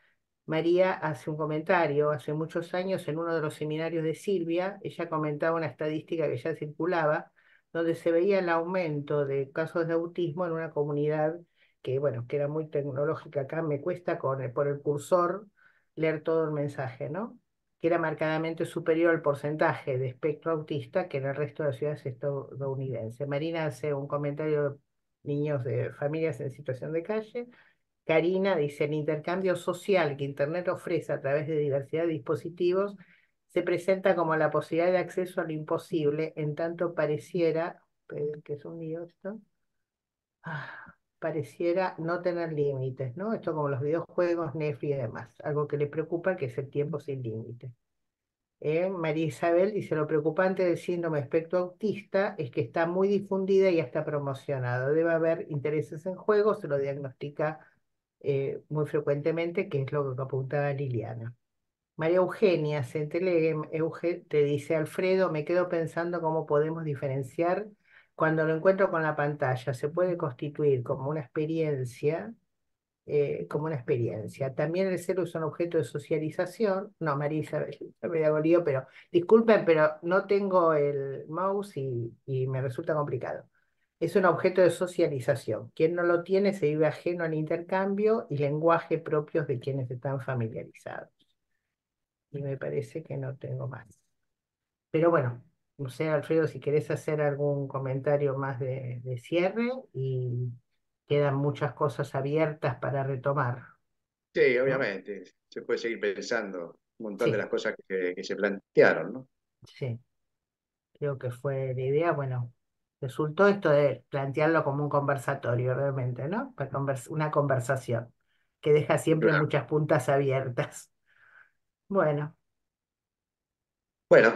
A: María hace un comentario, hace muchos años en uno de los seminarios de Silvia, ella comentaba una estadística que ya circulaba, donde se veía el aumento de casos de autismo en una comunidad que, bueno, que era muy tecnológica. Acá me cuesta por el cursor leer todo el mensaje, ¿no? Que era marcadamente superior al porcentaje de espectro autista que en el resto de las ciudades estadounidenses. Marina hace un comentario de niños de familias en situación de calle. Karina dice, el intercambio social que Internet ofrece a través de diversidad de dispositivos se presenta como la posibilidad de acceso a lo imposible, en tanto pareciera, que es un lío esto, pareciera no tener límites, ¿no? Esto como los videojuegos, Netflix y demás. Algo que le preocupa, que es el tiempo sin límites. María Isabel dice, lo preocupante del síndrome espectro autista es que está muy difundida y hasta promocionado. Debe haber intereses en juego, se lo diagnostica muy frecuentemente, que es lo que apuntaba Liliana. María Eugenia Centelem, te dice, Alfredo, me quedo pensando cómo podemos diferenciar cuando lo encuentro con la pantalla. Se puede constituir como una experiencia. También el celu es un objeto de socialización. No, María Isabel, me hago lío, pero disculpen, pero no tengo el mouse y me resulta complicado. Es un objeto de socialización. Quien no lo tiene se vive ajeno al intercambio y lenguaje propios de quienes están familiarizados. Y me parece que no tengo más. Pero bueno, no sé, Alfredo, si querés hacer algún comentario más de cierre y quedan muchas cosas abiertas para retomar,
B: Sí,
A: ¿no?
B: obviamente, se puede seguir pensando un montón de
A: Sí,
B: las cosas que se plantearon, ¿no?
A: sí, creo que fue la idea. Bueno, resultó esto de plantearlo como un conversatorio realmente, ¿no? Una conversación que deja siempre
B: Claro.
A: muchas puntas abiertas. Bueno,
B: Bueno,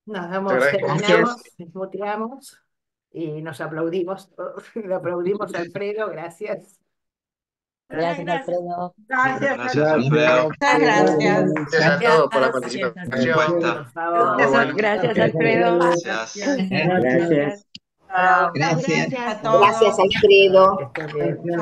A: nos
B: te
A: damos,
B: agradezco mucho.
A: terminamos, nos muteamos y nos aplaudimos todos. Le aplaudimos a Alfredo, gracias.
K: Gracias, Alfredo.
L: Gracias,
D: Gracias,
C: Gracias,
D: Alfredo.
L: muchas gracias.
B: Gracias a todos por la
E: Gracias.
B: participación.
A: Por favor.
B: Muy bueno.
K: Gracias, Alfredo.
D: Gracias.
C: Gracias.
F: Gracias.
L: Chao.
I: Muchas
M: Gracias.
I: gracias.
L: A todos.
M: Gracias, Alfredo.
A: Que estén bien.
C: Gracias.